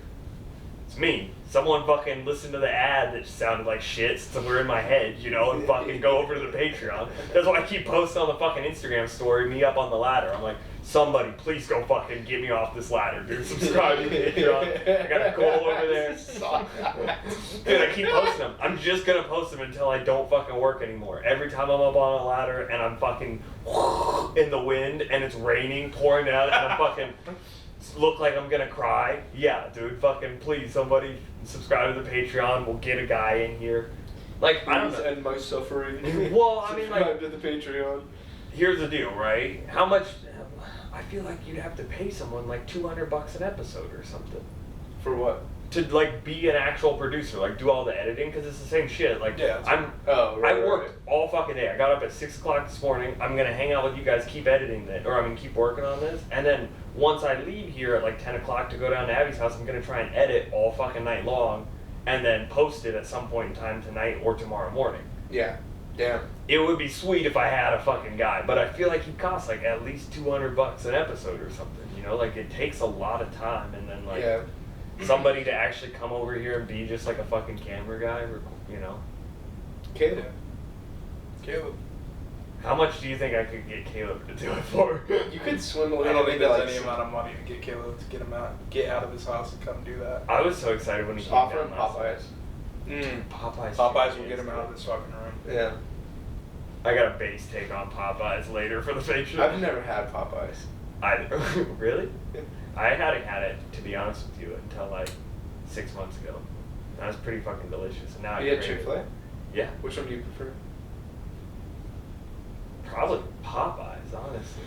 It's me. Someone fucking listened to the ad that sounded like shit, somewhere in my head, you know, and fucking go over to the Patreon. That's why I keep posting on the fucking Instagram story, me up on the ladder. I'm like, somebody, please go fucking get me off this ladder, dude. Subscribe to the Patreon. I got a goal over there. Dude, I keep posting them. I'm just gonna post them until I don't fucking work anymore. Every time I'm up on a ladder and I'm fucking in the wind and it's raining, pouring down, and I'm fucking look like I'm gonna cry. Yeah, dude, fucking please, somebody subscribe to the Patreon. We'll get a guy in here. Like, I don't know.
And my suffering.
Well, I mean, like,
subscribe to the Patreon.
here's the deal, right? How much? I feel like you'd have to pay someone like $200 an episode or something
For what?
to like be an actual producer, like do all the editing, because it's the same shit. Like
Yeah,
I worked all fucking day. I got up at 6 o'clock this morning. I'm gonna hang out with you guys, keep editing it, or I mean keep working on this, and then once I leave here at like 10 o'clock to go down to Abby's house, I'm gonna try and edit all fucking night long, and then post it at some point in time tonight or tomorrow morning.
Yeah. Damn.
It would be sweet if I had a fucking guy, but I feel like he costs like at least $200 an episode or something. You know, like it takes a lot of time, and then like somebody to actually come over here and be just like a fucking camera guy, you know.
Caleb.
How much do you think I could get Caleb to do it for?
You could swindle him.
I don't think
into,
there's
like,
any amount of money to get Caleb to get out of his house and come do that.
I was so excited when he came
offer
down
him
last
Popeyes.
night.
Popeyes will get him out of this fucking room.
Yeah.
I got a base take on Popeyes later for the fake show.
I've never had Popeyes.
Really?
Yeah.
I hadn't had it, to be honest with you, until like 6 months ago. That was pretty fucking delicious. And now
You had Chick-fil-A?
Yeah.
Which one do you prefer?
Probably Popeyes, honestly.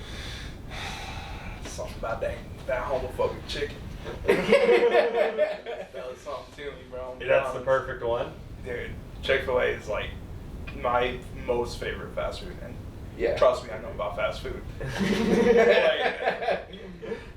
Something about that homophobic chicken. That was something to me, bro.
That's the perfect one.
Dude, Chick-fil-A is like my most favorite fast food, and
Yeah.
trust me, I know about fast food.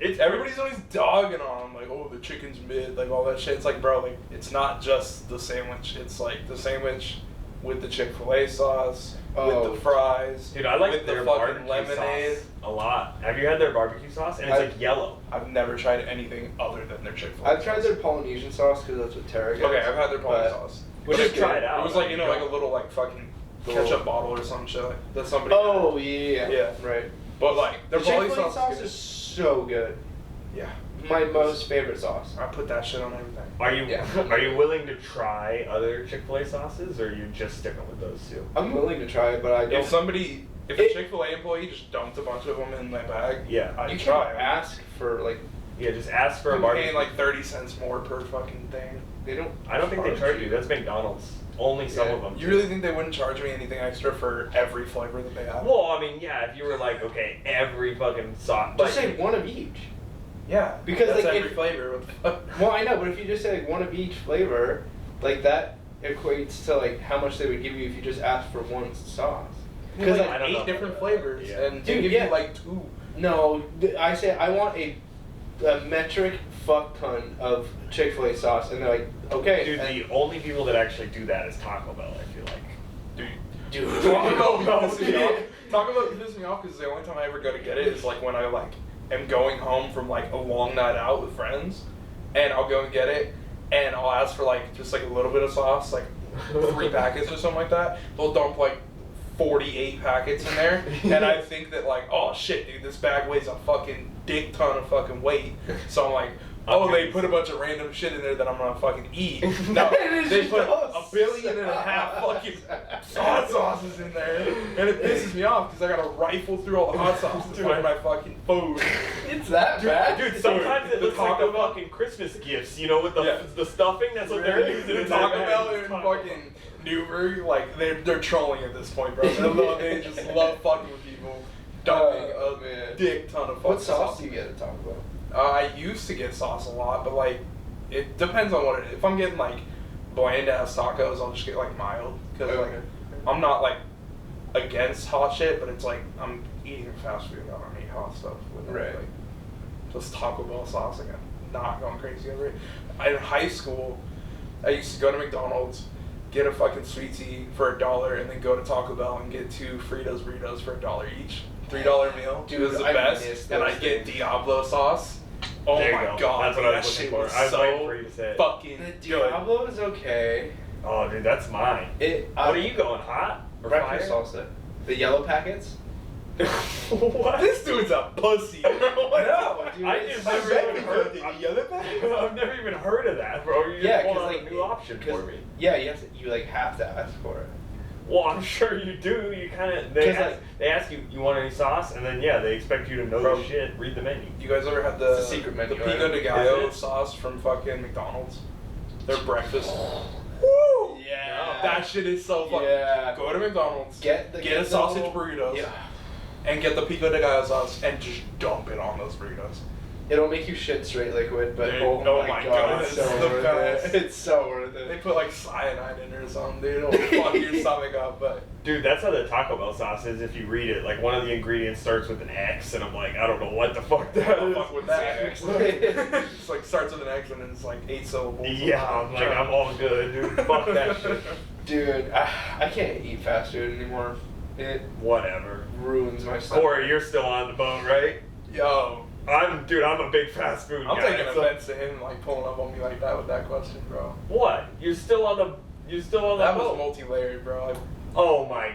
It's everybody's always dogging on them, like, oh, the chicken's mid, like all that shit. It's like, bro, like it's not just the sandwich. It's like the sandwich with the Chick-fil-A sauce, with the fries,
Dude, I like
with
their
the fucking
barbecue
lemonade.
sauce a lot. Have you had their barbecue sauce? And it's like yellow.
I've never tried anything other than their Chick-fil-A.
I've tried their Polynesian sauce because that's what Tara gets.
Okay, I've had their Polynesian sauce.
We
But
should
it's
try
good.
it out.
It was like, you know, like a little like fucking ketchup bottle or some shit that somebody.
Oh yeah.
Yeah.
Right.
But like
The
their
Chick-fil-A
Polynesian
sauce is so good.
Yeah.
My most favorite sauce.
I put that shit on everything.
Are you
Yeah.
are you willing to try other Chick-fil-A sauces, or are you just sticking with those two?
I'm willing to try it, but I don't.
If a Chick-fil-A employee just dumped a bunch of them in my bag,
Yeah.
I'd
you
try
can
it.
ask for like
Yeah, just ask for a
I'm
barbecue.
paying like 30 cents more per fucking thing.
they don't.
I don't think they charge you. That's McDonald's. Only some
Yeah.
of them.
You really think they wouldn't charge me anything extra for every flavor that they have?
Well, I mean, yeah. If you were like, okay, every fucking sauce.
Just say one of each.
Yeah,
Because,
that's
like,
every
if-
flavor. What the fuck?
Well, I know, but if you just say like one of each flavor, like that equates to like how much they would give you if you just asked for one sauce.
Because
Because
I
like
don't know
8 different
about
flavors,
that. Yeah.
and they
Dude,
give
yeah.
you like 2.
no, I say I want a metric fuck ton of Chick-fil-A sauce, and they're like, okay,
Dude,
and-
the only people that actually do that is Taco Bell. I feel like.
dude,
Taco Bell pisses me off. Taco Bell pisses me off because the only time I ever go to get it is like when I like am going home from like a long night out with friends, and I'll go and get it, and I'll ask for like just like a little bit of sauce, like 3 packets or something like that. They'll dump like 48 packets in there, and I think that like, oh shit, dude, this bag weighs a fucking dick ton of fucking weight. So I'm like, oh, they put a bunch of random shit in there that I'm gonna fucking eat. No, they put $1.5 billion fucking hot sauces in there, and it pisses me off because I gotta rifle through all the hot sauce to find my fucking food.
it's that bad.
Dude, sometimes it
the
looks like
Taco
the
Bell-
fucking Christmas gifts, you know, with the
Yeah.
the stuffing. That's what they're using.
The
in
Taco
their
Bell
bags.
and fucking Newberg, like they're trolling at this point, bro. They just love fucking with people, dumping
Oh, man.
a dick ton of fucking
What sauce do you get at Taco Bell?
I used to get sauce a lot, but like it depends on what it is. If I'm getting like bland ass tacos, I'll just get like mild because
Okay.
like I'm not like against hot shit, but it's like I'm eating fast food. I don't eat hot stuff.
Right.
Like, just Taco Bell sauce, like I'm not going crazy over it. In high school, I used to go to McDonald's, get a fucking sweet tea for $1, and then go to Taco Bell and get 2 Fritos burritos for $1 each. $3 meal.
Dude,
it was the
I
best.
miss
And
those
I get
things.
Diablo sauce. Oh
There you
my
go.
god,
That's what
dude,
I was
that
looking
shit
for.
was
I was
so
waiting for you to say it.
fucking
The
good.
Diablo is okay.
Oh, dude, that's mine.
It.
What are you going, hot or
Breakfast
fire?
salsa. The yellow packets.
What?
This dude's a pussy.
No, dude,
I
it's-
just never even heard.
The yellow packets?
I've never even heard of that, bro. You
Yeah,
just pulled
'cause,
out
like,
a new option for me.
Yeah, you have to ask for it.
Well, I'm sure you do. You kind of they
'Cause,
ask,
like-
they ask you want any sauce, and then yeah, they expect you to know
Bro.
the shit, read the menu.
You guys ever had the
It's a secret menu
the pico
item.
de gallo
Is it?
sauce from fucking McDonald's? Their breakfast.
Woo!
Yeah.
That shit is so fucking.
Yeah.
Go to McDonald's.
Get
a sausage
little-
burrito.
Yeah.
and get the pico de gallo sauce and just dump it on those burritos.
It'll make you shit straight liquid, but
Dude,
oh my god, it's so
it's the
worth
best.
it. It's so worth
They
it.
put like cyanide in it or something, dude. It'll fuck your stomach up, but
Dude, that's how the Taco Bell sauce is if you read it. Like, one of the ingredients starts with an X, and I'm like, I don't know what the fuck that
I'll
is.
fuck with that. It's like starts with an X and it's like 8 syllables.
Yeah, I'm like, I'm all good, dude. Fuck that shit.
Dude, I can't eat fast food anymore. It
Whatever.
ruins my stomach.
Corey, you're still on the boat, right?
Yo,
I'm a big fast food
I'm
guy.
taking
so-
offense to him like pulling up on me like that with that question, bro.
What? You're still on the
That was
boat.
multi-layered, bro.
Oh my.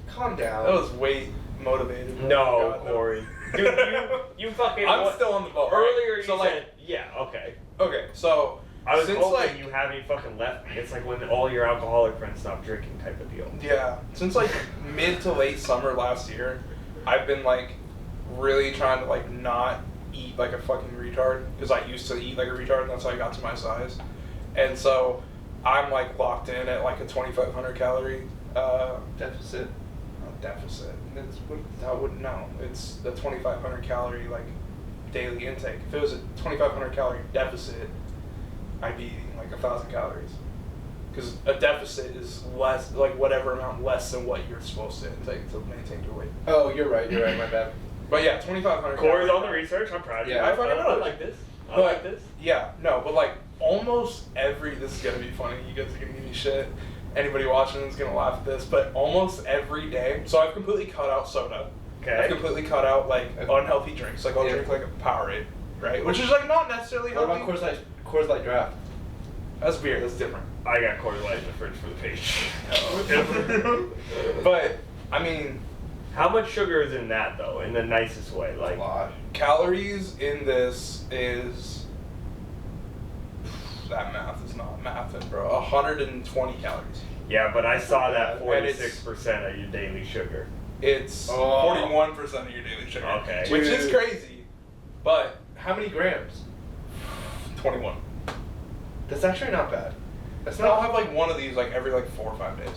Calm down.
That was weight motivated. bro.
No,
God,
Corey. Dude, you fucking.
I'm still on the boat.
Earlier
right? So
you
like,
said, yeah, okay.
okay, so
I was
since
hoping
like
you haven't fucking left me. It's like when all your alcoholic friends stop drinking type of deal.
yeah, since like mid to late summer last year, I've been like really trying to like not eat like a fucking retard because I used to eat like a retard and that's how I got to my size, and so I'm like locked in at like a 2,500 calorie
Deficit.
deficit. It's I wouldn't know. It's the 2,500 calorie like daily intake. If it was a 2,500 calorie deficit, I'd be eating like 1,000 calories. Because a deficit is less, like whatever amount less than what you're supposed to intake to maintain your weight.
Oh, you're right, my bad.
But yeah, 2,500.
Corey's on the research. I'm proud of you.
Yeah,
I fucking know.
I like this. I
But,
like this.
Yeah, no, but like almost every, this is gonna be funny. You guys are gonna give me shit. Anybody watching is gonna laugh at this, but almost every day. So I've completely cut out soda.
Okay.
I've completely cut out like unhealthy drinks. Like I'll drink like a Powerade, right? Which is like not necessarily
What
healthy.
about Coors Light Draft?
That's beer. That's different.
I got Corey Light in the fridge for the page.
But I mean,
How much sugar is in that though? In the nicest way, like.
A lot.
calories in this is that math is not mathing, bro. 120 calories.
Yeah, but I saw that
And it's-
46% of your daily sugar.
It's
Oh.
41% of your daily sugar.
Okay.
Which is
Dude.
crazy, but
How many grams?
21.
That's actually not bad. That's
I'll
not.
have like one of these like every like 4 or 5 days.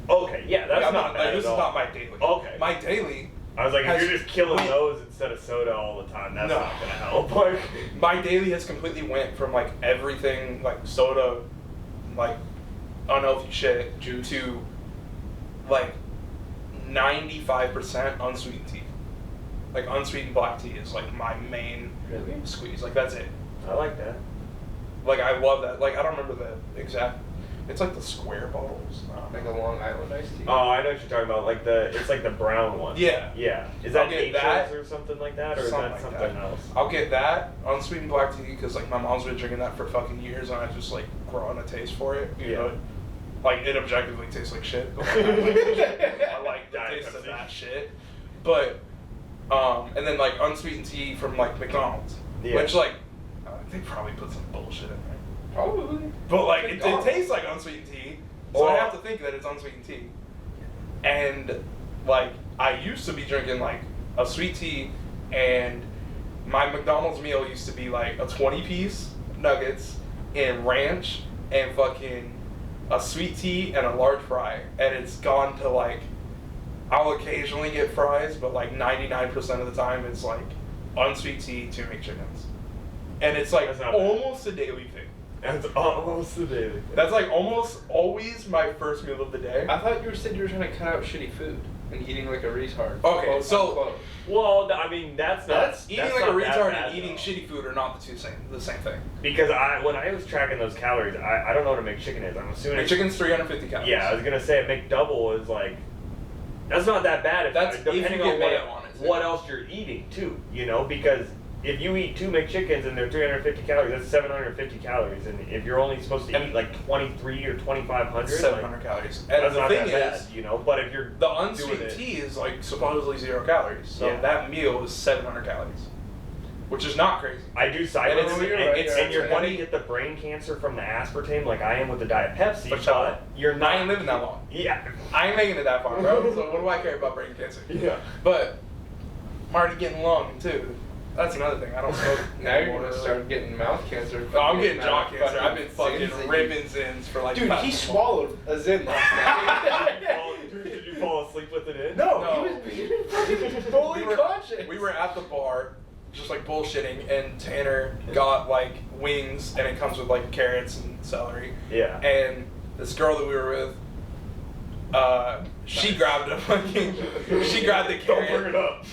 Okay, yeah, that's
Like, I'm
not bad
like,
at
this is
all.
not my daily.
Okay.
My daily.
I was like, if
has-
you're just killing
wait.
those instead of soda all the time, that's
No.
not gonna help. Like,
My daily has completely went from like everything like soda, like unhealthy shit, to like 95% unsweetened tea. Like unsweetened black tea is like my main
Really?
squeeze. Like that's it.
I like that.
Like I love that. Like I don't remember the exact. It's like the square bottles.
Like a Long Island iced tea.
Oh, I know what you're talking about. Like it's like the brown one.
Yeah.
Yeah. Is
I'll
that
get
Nature's
that.
or something like that, or is
Something
that
like
something
that.
else?
I'll get that unsweetened black tea because like my mom's been drinking that for fucking years and I just like growing a taste for it. You
Yeah.
know, like it objectively tastes like shit. But I like the
Diet
taste of
Pepsi.
that shit. But and then like unsweetened tea from like McDonald's,
Yeah.
which like they probably put some bullshit in there.
Probably.
But like it
McDonald's.
tastes like unsweetened tea, so I
Well-
have to think that it's unsweetened tea. And like I used to be drinking like a sweet tea, and my McDonald's meal used to be like a 20-piece nuggets and ranch and fucking a sweet tea and a large fry, and it's gone to like I'll occasionally get fries, but like 99% of the time it's like unsweet tea, 2 McChickens, and it's like
That's not bad.
almost a daily thing.
That's almost the daily.
That's like almost always my first meal of the day.
I thought you were trying to cut out shitty food and eating like a retard.
Okay,
Quote,
so-
unquote.
Well, I mean, that's not.
Eating
that's
like a
not that
retard
bad,
and eating
though.
shitty food are not the same thing.
Because when I was tracking those calories, I don't know what a McChicken is. I'm assuming.
McChicken's 350 calories.
Yeah, I was gonna say a McDouble is like. That's not that bad.
That's if
depending
you get
on
mayo on it, too.
what else you're eating too. You know, because if you eat 2 McChickens and they're 350 calories, that's 750 calories. And if you're only supposed to
And-
eat like 23 or 2,500,
700 calories. And
that's
the
not
thing
that
is,
bad, you know. But if you're
the
doing
unsweet
it-
tea is like supposedly 0 calories. So
Yeah.
that meal is 700 calories, which is not crazy.
I do side
And it's-
and,
you're
and,
right,
and you're
right.
gonna get the brain cancer from the aspartame like I am with the Diet Pepsi,
But shut up.
you're not.
I ain't living that long.
Yeah.
I ain't making it that far, bro. So what do I care about brain cancer?
Yeah.
But I'm already getting lung too. That's another thing. I don't smoke.
Now you're
anymore.
gonna start getting mouth cancer.
Oh, I'm getting jaw
Fucking
cancer. I've been fucking
Zins and-
ripping Zins for like.
Dude,
past
he
month.
swallowed a Zin last night.
Did you fall asleep sleep with it in?
No, he was fucking fully conscious.
We were at the bar, just like bullshitting, and Tanner got like wings, and it comes with like carrots and celery.
Yeah.
And this girl that we were with, she grabbed a fucking, she grabbed the carrot.
Don't bring it up.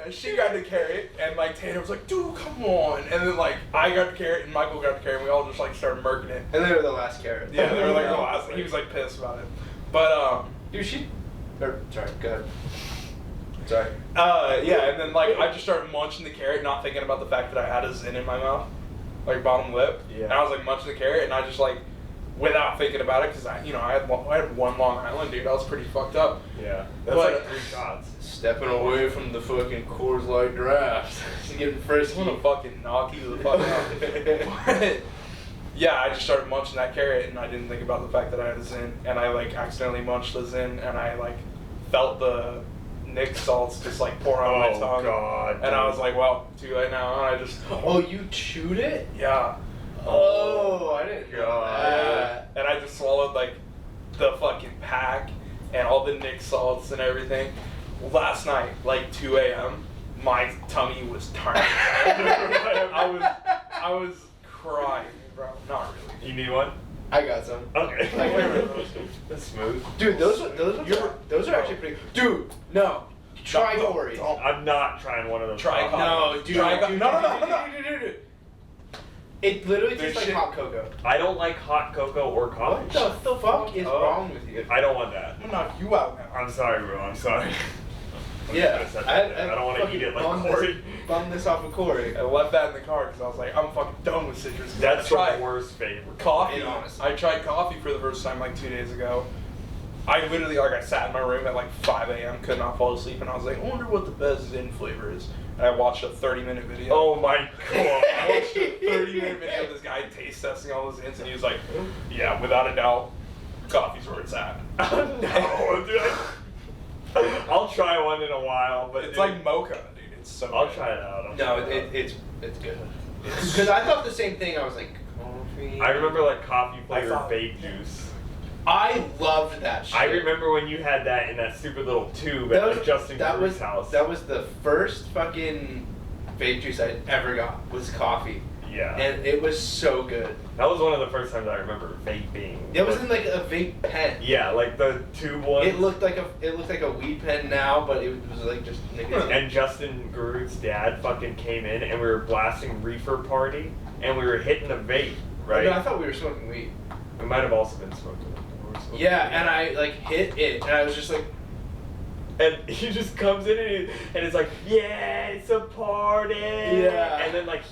She grabbed the carrot, and like Tanner was like, "Dude, come on!" And then like I grabbed the carrot, and Michael grabbed the carrot, and we all just like started murking it.
And they were the last carrot.
Yeah, they were like the last. He was like pissed about it, but
dude, sorry, go ahead. Sorry.
Yeah, and then like I just started munching the carrot, not thinking about the fact that I had a Zin in my mouth, like bottom lip.
Yeah.
And I was like munching the carrot, and I just like, without thinking about it, because I had one Long Island, dude. I was pretty fucked up.
Yeah. That's
But-
like 3 shots.
Stepping away from the fucking Coors Light draft. Getting
I
frisky.
want to fucking knock you the fuck out. But, yeah, I just started munching that carrot, and I didn't think about the fact that I had a Zin, and I like accidentally munched the Zin, and I like felt the Nick salts just like pour on my
Oh,
tongue.
God,
And I
dude.
was like, well, too late now. And I just,
Oh, you chewed it?
yeah.
Oh, I didn't know
God.
that.
And I just swallowed like the fucking pack and all the Nick salts and everything. Last night, like 2 a.m., my tummy was turning. I was crying, bro. Not really.
You need one?
I got some.
Okay. That's smooth.
Dude, those are actually pretty. Dude, no. Try
No,
Corey.
don't.
I'm not trying one of those.
Try
coffee.
No, dude.
Try
dude,
no.
dude. It literally
There's
tastes like
shit-
hot cocoa.
I don't like hot cocoa or coffee.
What the fuck is
Oh.
wrong with you?
I don't want that.
I'm gonna knock you out now.
I'm sorry, bro. I'm sorry.
Yeah,
I don't want to eat it like Corey.
Bum this off of Corey.
I left that in the car because I was like, I'm fucking done with citrus.
That's
I tried
the worst flavor.
coffee.
It honestly-
I tried coffee for the first time like 2 days ago. I literally I sat in my room at like 5 a.m. could not fall asleep, and I was like, I wonder what the best Zin flavor is. And I watched a 30-minute video.
Oh my god.
I watched a 30-minute video of this guy taste testing all those Zins, and he was like, yeah, without a doubt, coffee's where it's at.
No, dude. I'll try one in a while, but
It's
dude,
like mocha, dude. It's so
I'll
good.
try it out.
No, it's good. Because I thought the same thing. I was like, coffee.
I remember like coffee flavored
thought-
vape juice.
I loved that shit.
I remember when you had that in that stupid little tube
that
at
was
like Justin
that
Cruz's
was
house.
that was the first fucking vape juice I ever got was coffee,
yeah.
and it was so good.
That was one of the first times I remember vaping.
It was in like a vape pen.
Yeah, like the tube one.
It looked like a weed pen now, but it was like just nicotine.
And Justin Garut's dad fucking came in and we were blasting Reefer Party and we were hitting the vape, right?
No, I thought we were smoking weed.
We might have also been smoking.
Yeah, and I like hit it, and I was just like,
And he just comes in and it's like, yeah, it's a party.
Yeah.
And then like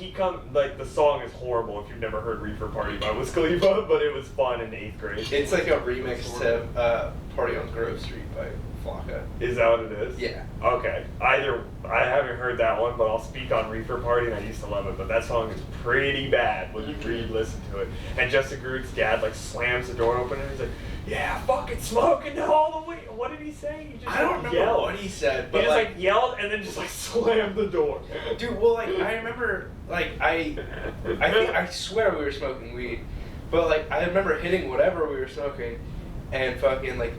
the song is horrible if you've never heard Reefer Party by Wiz Khalifa, but it was fun in 8th grade.
it's like a remix to "Party on Grove Street" by Flocka.
Is that what it is?
Yeah.
Okay. I haven't heard that one, but I'll speak on Reefer Party, and I used to love it. But that song is pretty bad when you re-listen to it. And Justin Garut's dad like slams the door open, and he's like, "Yeah, fucking smoking all the way." What did he say? He just
I don't remember
yelled.
what he said,
He
but
just like yelled and then just like slammed the door.
dude, well, like I remember, like I think I swear we were smoking weed, but like I remember hitting whatever we were smoking, and fucking like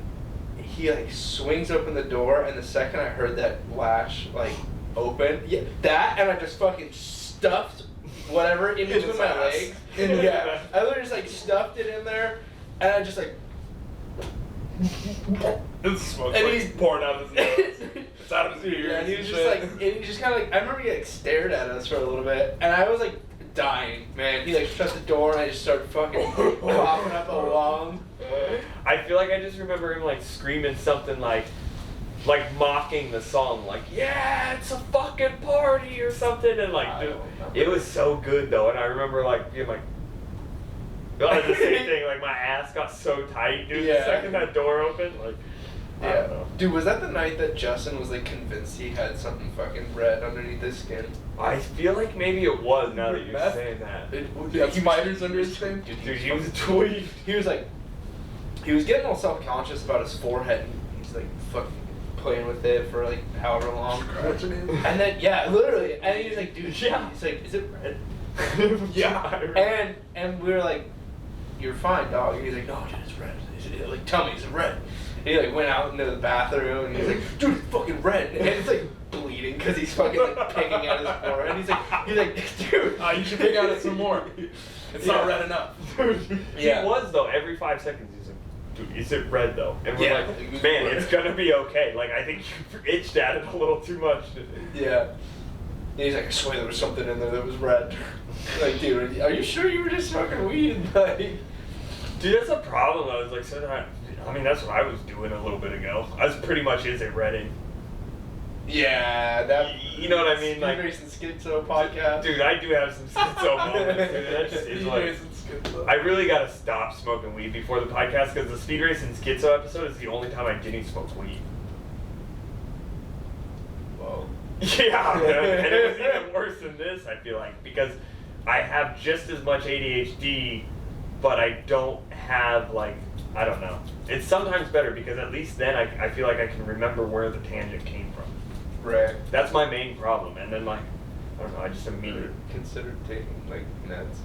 he like swings open the door, and the second I heard that latch like open, yeah, that, and I just fucking stuffed whatever in between
his
my
ass.
legs, and yeah, I literally just like stuffed it in there, and I just like.
This smoke's
And
like
he's-
pouring out of his nose. It's out of his ears.
Yeah, and he was
and
just
shit.
like, and he just kind of like, I remember he like stared at us for a little bit, and I was like dying, man. He like shut the door, and I just started fucking coughing up a lung.
I feel like I just remember him like screaming something like mocking the song, like, yeah, it's a fucking party or something, and like,
I
dude,
don't remember.
it was so good though, and I remember like being like, oh, the same thing, like my ass got so tight, dude,
Yeah.
the second that door opened, like, I don't know.
Dude, was that the night that Justin was like convinced he had something fucking red underneath his skin?
I feel like maybe it was now that you're
Meth?
saying that.
He had spiders under his skin?
Dude, he was a tweet.
He was like, he was getting all self-conscious about his forehead, and he's like fucking playing with it for like however long.
Scratching it?
And then, yeah, literally, and he was like, dude,
Yeah.
he's like, is it red?
Yeah, I remember.
And we were like, you're fine, dog. And he's like, no, dude, it's red. He's like, tell me, is it red? And he like went out into the bathroom and he's like, dude, it's fucking red. And it's like bleeding because he's fucking like picking at his forehead. And he's like, dude,
You should pick at it some more. It's not red enough.
He was though. Every 5 seconds, he's like, dude, is it red though? And we're
Yeah.
like, man, it's gonna be okay. Like, I think you itched at it a little too much.
Yeah. And he's like, I swear there was something in there that was red. Like, dude, are you sure you were just smoking weed? Like,
Dude, that's a problem. I was like, I mean, that's what I was doing a little bit ago. I was pretty much is a Redding.
yeah, that.
You know what I mean? Like,
SpeedRacinJason podcast.
dude, I do have some schizo moments. Dude. That just is like, I really gotta stop smoking weed before the podcast because the Speed Racing Schizo episode is the only time I didn't smoke weed.
Whoa.
Yeah, man. And it was even worse than this, I feel like, because I have just as much ADHD, but I don't have, like, I don't know. It's sometimes better because at least then I feel like I can remember where the tangent came from.
Right.
That's my main problem. And then, like, I don't know, I just immediately.
Considered taking like meds.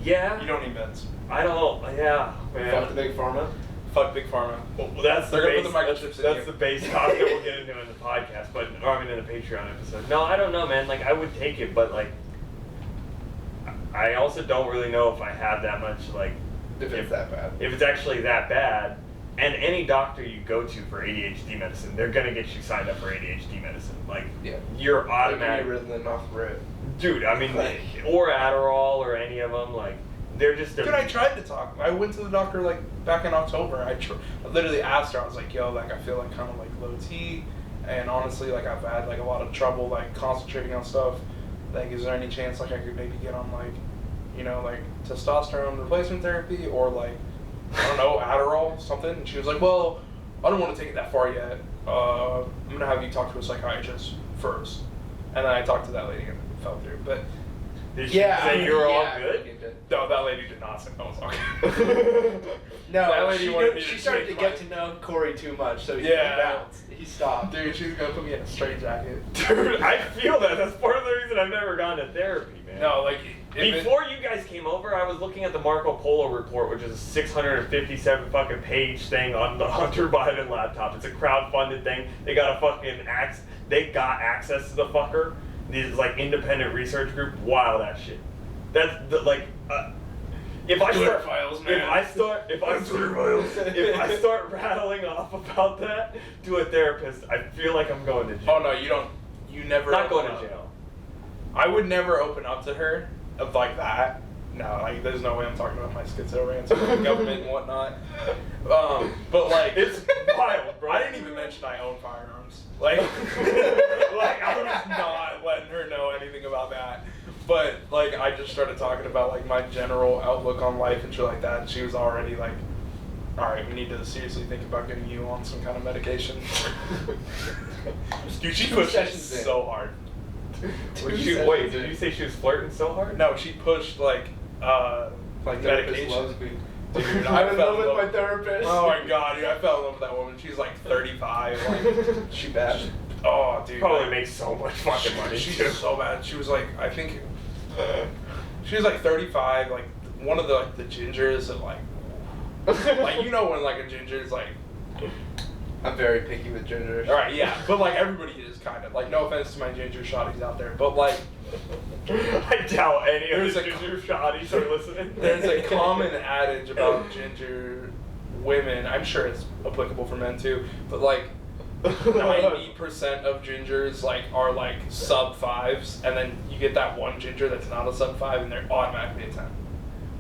Yeah.
You don't need meds.
I don't, yeah, man.
Fuck the big pharma.
Fuck Big Pharma.
Well, that's
They're
the
gonna
base,
put the microchips in
that's
you.
the base topic that we'll get into in the podcast, but or I mean in the Patreon episode. No, I don't know, man. Like I would take it, but like I also don't really know if I have that much like
If it's that bad.
if it's actually that bad. And any doctor you go to for ADHD medicine, they're gonna get you signed up for ADHD medicine. Like
Yeah.
you're automatic.
Like Ritalin off rip.
Dude, I mean, or Adderall or any of them. Like they're just.
Dude, I tried to talk. I went to the doctor like back in October. I literally asked her. I was like, "Yo, like I feel like kind of like low T, and honestly, like I've had like a lot of trouble like concentrating on stuff. Like, is there any chance like I could maybe get on like, you know, like testosterone replacement therapy or like I don't know Adderall something?" And she was like, "Well, I don't want to take it that far yet. I'm gonna have you talk to a psychiatrist first." And then I talked to that lady and it fell through, but.
Did she say you're all good?
No, that lady did not say I was all good.
No,
That lady wanted me to
she started to
change
get
my-
to know Corey too much, so he
Yeah.
bounced. He stopped.
Dude, she's gonna put me in a straitjacket.
Dude, I feel that. That's part of the reason I've never gone to therapy, man.
No, like
Before you guys came over, I was looking at the Marco Polo report, which is a 657 fucking page thing on the Hunter Biden laptop. It's a crowdfunded thing. They got a fucking they got access to the fucker. This like independent research group. Wow, that shit. That's the, like. If I
Twitter
start
files, man.
if I start rattling off about that to a therapist, I feel like I'm going to jail.
Oh no, you don't. You never.
Not going
open
to
up.
jail.
I would never open up to her of like that. No, like there's no way I'm talking about my schizo rants about government and whatnot. But like
It's wild, bro.
I didn't even mention I own firearms. Like, like I was not letting her know anything about that. But like I just started talking about like my general outlook on life and shit like that, and she was already like, "All right, we need to seriously think about getting you on some kind of medication." Dude, she pushed it so hard.
Wait, did you say she was flirting so hard?
No, she pushed like
Therapist loves
medication.
me.
Dude,
I'm in
fell
love with my therapist.
Oh my god, dude, I fell in love with that woman. She's like 35. Like,
She bad.
oh, dude.
Probably
like,
makes so much fucking money.
She's
too.
so bad. She was like, I think, she was like 35. Like one of the gingers that like you know when like a ginger is like.
I'm very picky with ginger.
All right, yeah, but like everybody is kind of like. No offense to my ginger shotties out there, but like.
I doubt any of
There's
the
a-
ginger shotties are listening.
There's a common adage about ginger women. I'm sure it's applicable for men too, but like 90% of gingers like are like sub 5s, and then you get that one ginger that's not a sub 5, and they're automatically a 10.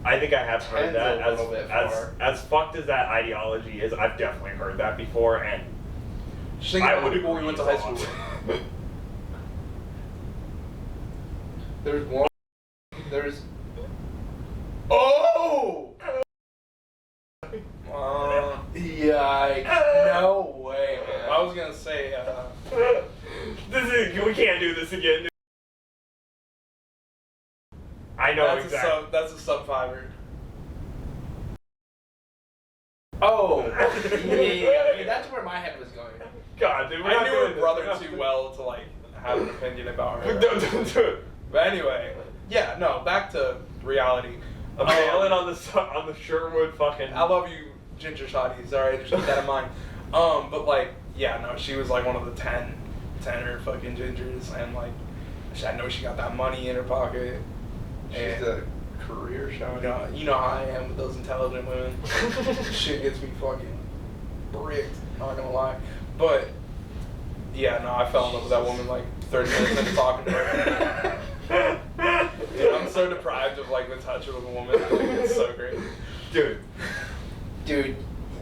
I think I have heard
Ten's
that.
a little bit far.
As fucked as that ideology is, I've definitely heard that before, and
Just think
I
about the
would
people we
agree
went to
a
high
lot.
school with.
There's one. There's.
Oh!
Yikes. No way, man.
I was gonna say,
we can't do this again. I know
that's
exactly.
that's a sub 5er.
Oh. Yeah, that's where my head was going.
God, dude, we're
I
not
knew
doing
her
this.
brother
We're not
too
doing-
well to like have an opinion about her.
Don't do it.
But anyway, yeah, no, back to reality.
I'm bailing on the Sherwood fucking.
I love you, ginger shotties. All right, just keep that in mind. But like, yeah, no, she was like one of the 10 or fucking gingers, and like, I know she got that money in her pocket.
She's a career shot.
You know how I am with those intelligent women. Shit gets me fucking bricked. Not gonna lie, but yeah, no, I fell in love with that woman like 30 minutes into talking to her. Dude, I'm so deprived of like the touch of a woman. Like, it's so great.
Dude,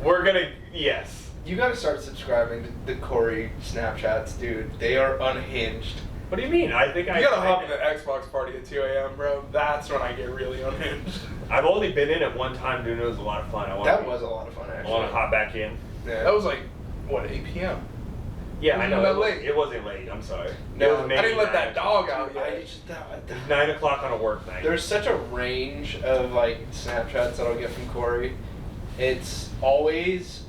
We're gonna, yes.
you gotta start subscribing to the Corey Snapchats, dude. They are unhinged.
What do you mean? I think
You gotta hop in the Xbox party at 2 a.m., bro. That's when I get really unhinged.
I've only been in it one time, dude. It was a lot of fun.
That was a lot of fun,
I
actually.
want to hop back in.
Yeah.
That was like, what, 8 p.m.?
Yeah,
It
I
wasn't
know.
that
It
late.
wasn't late. I'm sorry.
No,
It was
I
maybe
I didn't let
9
that dog out
I
yet.
just,
9 o'clock on a work night.
There's such a range of like Snapchats that I'll get from Corey. It's always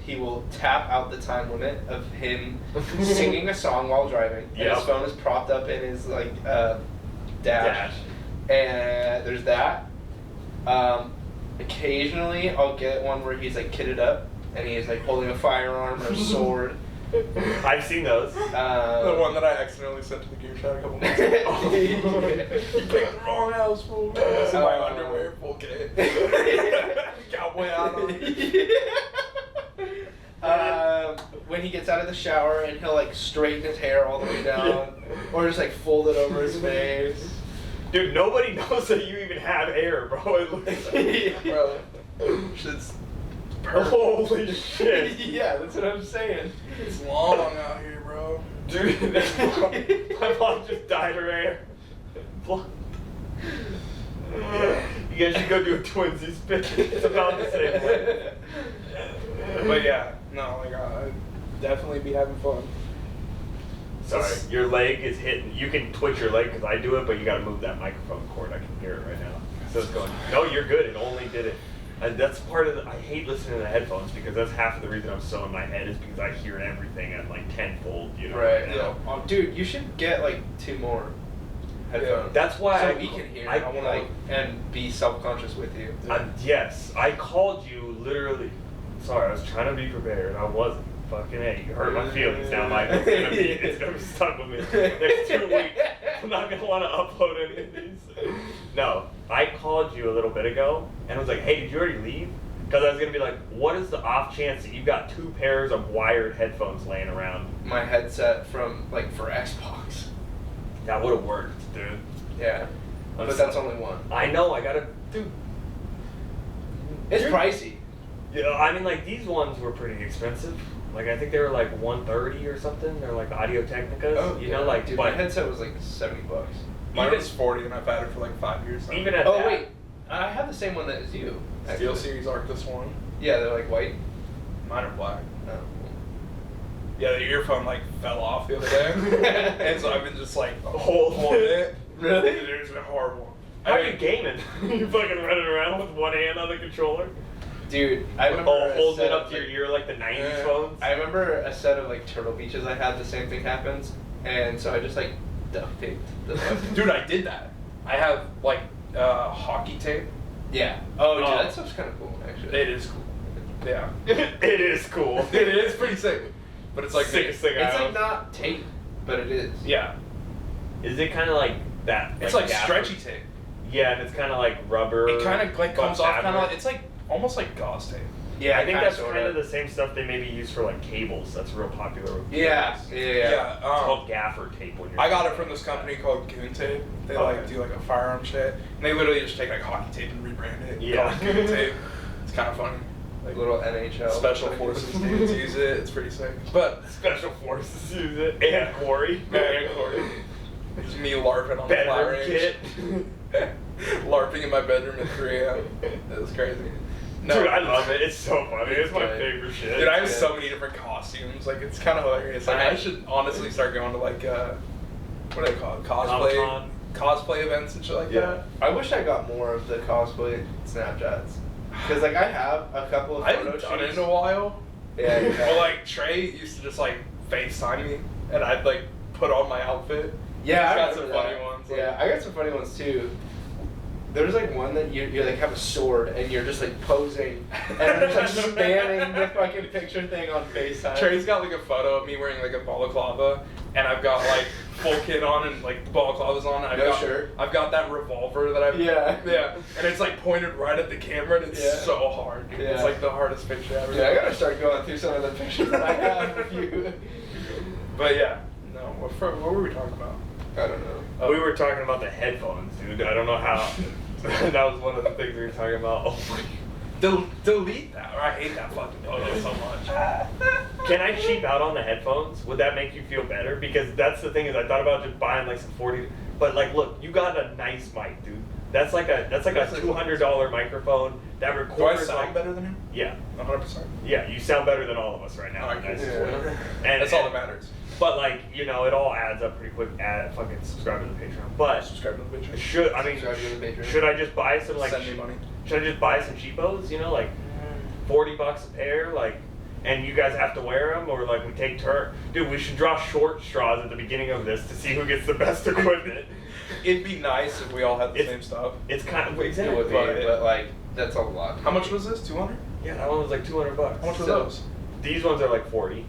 he will tap out the time limit of him singing a song while driving. And
Yep.
his phone is propped up in his like dash.
Dash.
And there's that. Occasionally I'll get one where he's like kitted up and he's like holding a firearm or a sword.
I've seen those.
The one that I accidentally sent to the gear shot a couple months ago. You picked the wrong house, fool. This is my underwear, full kit. Cowboy out on
When he gets out of the shower and he'll like straighten his hair all the way down, or just like fold it over his face.
Dude, nobody knows that you even have hair, bro. It looks like,
Bro, shit's
holy shit.
Yeah, that's what I'm saying.
it's long out here, bro.
Dude, my mom just dyed her hair. You guys should go do a twinsies pic. It's about the same way.
But yeah, no, like I'd definitely be having fun.
Sorry, your leg is hitting. You can twitch your leg because I do it, but you got to move that microphone cord. I can hear it right now. So it's going. No, you're good. It only did it. And that's part of the. I hate listening to the headphones because that's half of the reason I'm so in my head is because I hear everything at like tenfold. You know.
Right.
now.
Yeah. Oh, dude, you should get like 2 more headphones.
That's why
so
I
we can hear.
I
I want to like and be self-conscious with you.
Yes, I called you literally. Sorry, I was trying to be prepared. I wasn't. Fucking A, you hurt my feelings now, Mike. It's gonna be stuck with me next 2 weeks. I'm not gonna want to upload any of these. No, I called you a little bit ago and I was like, hey, did you already leave? Because I was gonna be like, what is the off chance that you've got 2 pairs of wired headphones laying around?
My headset from like for Xbox.
That would have worked, dude.
Yeah. But that's only one.
I know. I gotta, dude.
It's pricey.
Yeah, I mean, like these ones were pretty expensive. Like I think they were like $130 or something. They're like Audio Technicas.
Oh,
you know, like
dude,
but
my headset was like $70.
Mine
Even-
was 40 and I've had it for like 5 years. Now.
even at
Oh
that,
wait, I have the same one that is you.
Steel
actually.
Series Arctis one.
Yeah, they're like white.
Mine are black.
Oh.
Yeah, the earphone like fell off the other day, and so I've been just like
Holding
holding it.
Really?
It's been horrible.
how are you gaming? You fucking running around with one hand on the controller?
Dude, I remember a
Holding
set
it up
of,
to your
like-
ear like the 90s
Yeah.
phones?
I remember a set of like Turtle Beaches I had. The same thing happens, and so I just like duct taped the fucking.
Dude, I did that. I have like hockey tape.
Yeah. Oh, dude,
Oh.
that stuff's kind of cool, actually.
It is cool. Yeah.
It is cool.
It is pretty sick. But it's like
Sickest thing
It's
I
like not tape, but it is.
Yeah.
Is it kind of like that?
It's like
gaffer-
stretchy tape.
Yeah, and it's kind of like rubber.
It kind of like
but
comes off kind of
fabric.
like, it's like almost like gauze tape.
Yeah,
I think that's
sorta.
kind of the same stuff they maybe use for like cables. That's real popular with
Yeah,
cables.
yeah.
It's called gaffer tape when you're.
I got it from this company called Goon Tape. They
Oh,
like
okay.
do like a firearm shit. And they literally just take like hockey tape and rebrand it.
Yeah.
Call it Goon Tape. It's kind of funny.
Like little NHL.
Special forces dudes use it. It's pretty sick. But
Special forces use it. And Corey.
man, Corey, it's me LARPing on the fly
Bedroom
range.
kit.
LARPing in my bedroom at 3 a.m. It was crazy. No.
Dude, I love it. It's so funny. It's my
good.
favorite shit.
Dude, I have so many different costumes. Like, it's kind of hilarious. Like, I should honestly start going to like, what do they call it?
Comic-Con.
Cosplay events and shit like that.
I wish I got more of the cosplay Snapchats. Because, like, I have a couple of
I
photo
haven't done it
shoots.
in a while.
Yeah, you
Well,
have.
like, Trey used to just, like, FaceTime me, and I'd, like, put on my outfit.
Yeah, I
He's got some
remember
funny
that.
ones. Like,
Yeah, I got some funny ones, too. There's like one that you like have a sword and you're just like posing and you're just like spamming the fucking picture thing on FaceTime.
Trey's got like a photo of me wearing like a balaclava, and I've got like full kit on and like the balaclava's on. And I've got that revolver that I've yeah, and it's like pointed right at the camera, and it's so hard. Dude. It's like the hardest picture ever.
Yeah, I gotta start going through some of the pictures that I have of you.
But yeah, no. What were we talking about?
I don't know.
We were talking about the headphones, dude. I don't know how. That was one of the things we were talking about. Oh my.
Delete that. Or I hate that fucking photo so much.
Can I cheap out on the headphones? Would that make you feel better? Because that's the thing is I thought about just buying like some 40, but like look, you got a nice mic, dude. That's like a $200 microphone that records.
Do I sound
like,
better than him?
Yeah.
100%.
Yeah, you sound better than all of us right now.
Alright, cool.
And
that's all that matters.
But like, you know, it all adds up pretty quick. Fucking subscribe to the Patreon. But
subscribe to the Patreon.
Should I just buy some like?
Send me money.
Should I just buy some cheapos? You know, like $40 a pair, like, and you guys have to wear them, or like we take turn. Dude, we should draw short straws at the beginning of this to see who gets the best equipment.
It'd be nice if we all had the same stuff.
It's kind of
it would be, but like that's a lot.
How much was this? 200?
Yeah, that one was like $200.
How much were those?
These ones are like 40.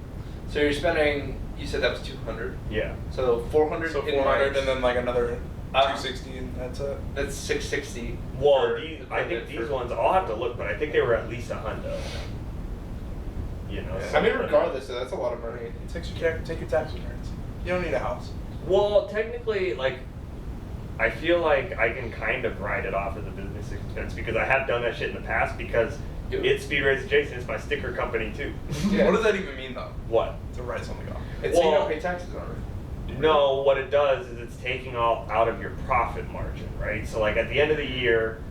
So you're spending. You said that was 200.
Yeah.
So 400.
So 400, and then like another 260, and that's it.
That's 660.
Well, I think these ones. I'll have to look, but I think they were at least $100. You know.
I mean, regardless, so that's a lot of money.
Take your tax returns. You don't need a house.
Well, technically, like, I feel like I can kind of write it off as a business expense because I have done that shit in the past because it's SpeedRacinJason. It's my sticker company too.
Yeah. What does that even mean though?
What?
To write something off.
It's so you don't pay taxes on it.
No, what it does is it's taking all out of your profit margin, right? So like at the end of the year,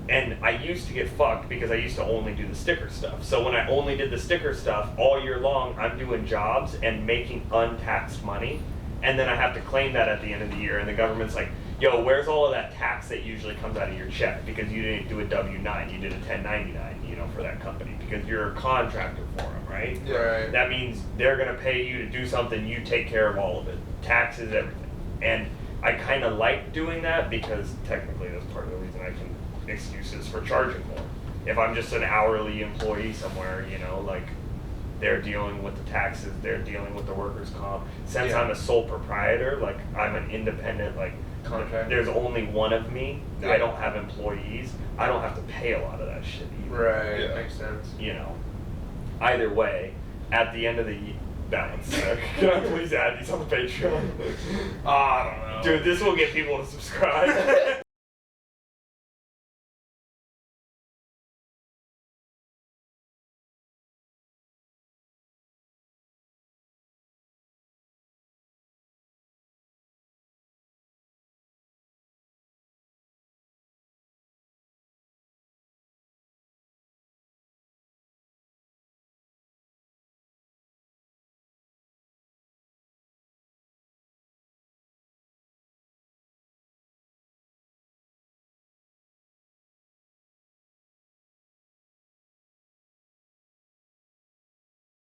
and I used to get fucked because I used to only do the sticker stuff. So when I only did the sticker stuff all year long, I'm doing jobs and making untaxed money. And then I have to claim that at the end of the year. And the government's like, yo, where's all of that tax that usually comes out of your check? Because you didn't do a W-9, you did a 1099, you know, for that company. Because you're a contractor for them, right?
Yeah. Right.
That means they're going to pay you to do something, you take care of all of it. Taxes, everything. And I kind of like doing that because technically that's part of the reason I can excuses for charging more. If I'm just an hourly employee somewhere, you know, like they're dealing with the taxes, they're dealing with the workers' comp. Since I'm a sole proprietor, like I'm an independent, like contractor. There's only one of me. I don't have employees. I don't have to pay a lot of that shit either.
Right, yeah. Makes sense.
You know, either way, at the end of the balance. Can I please add these on the Patreon?
I don't know.
Dude, this will get people to subscribe.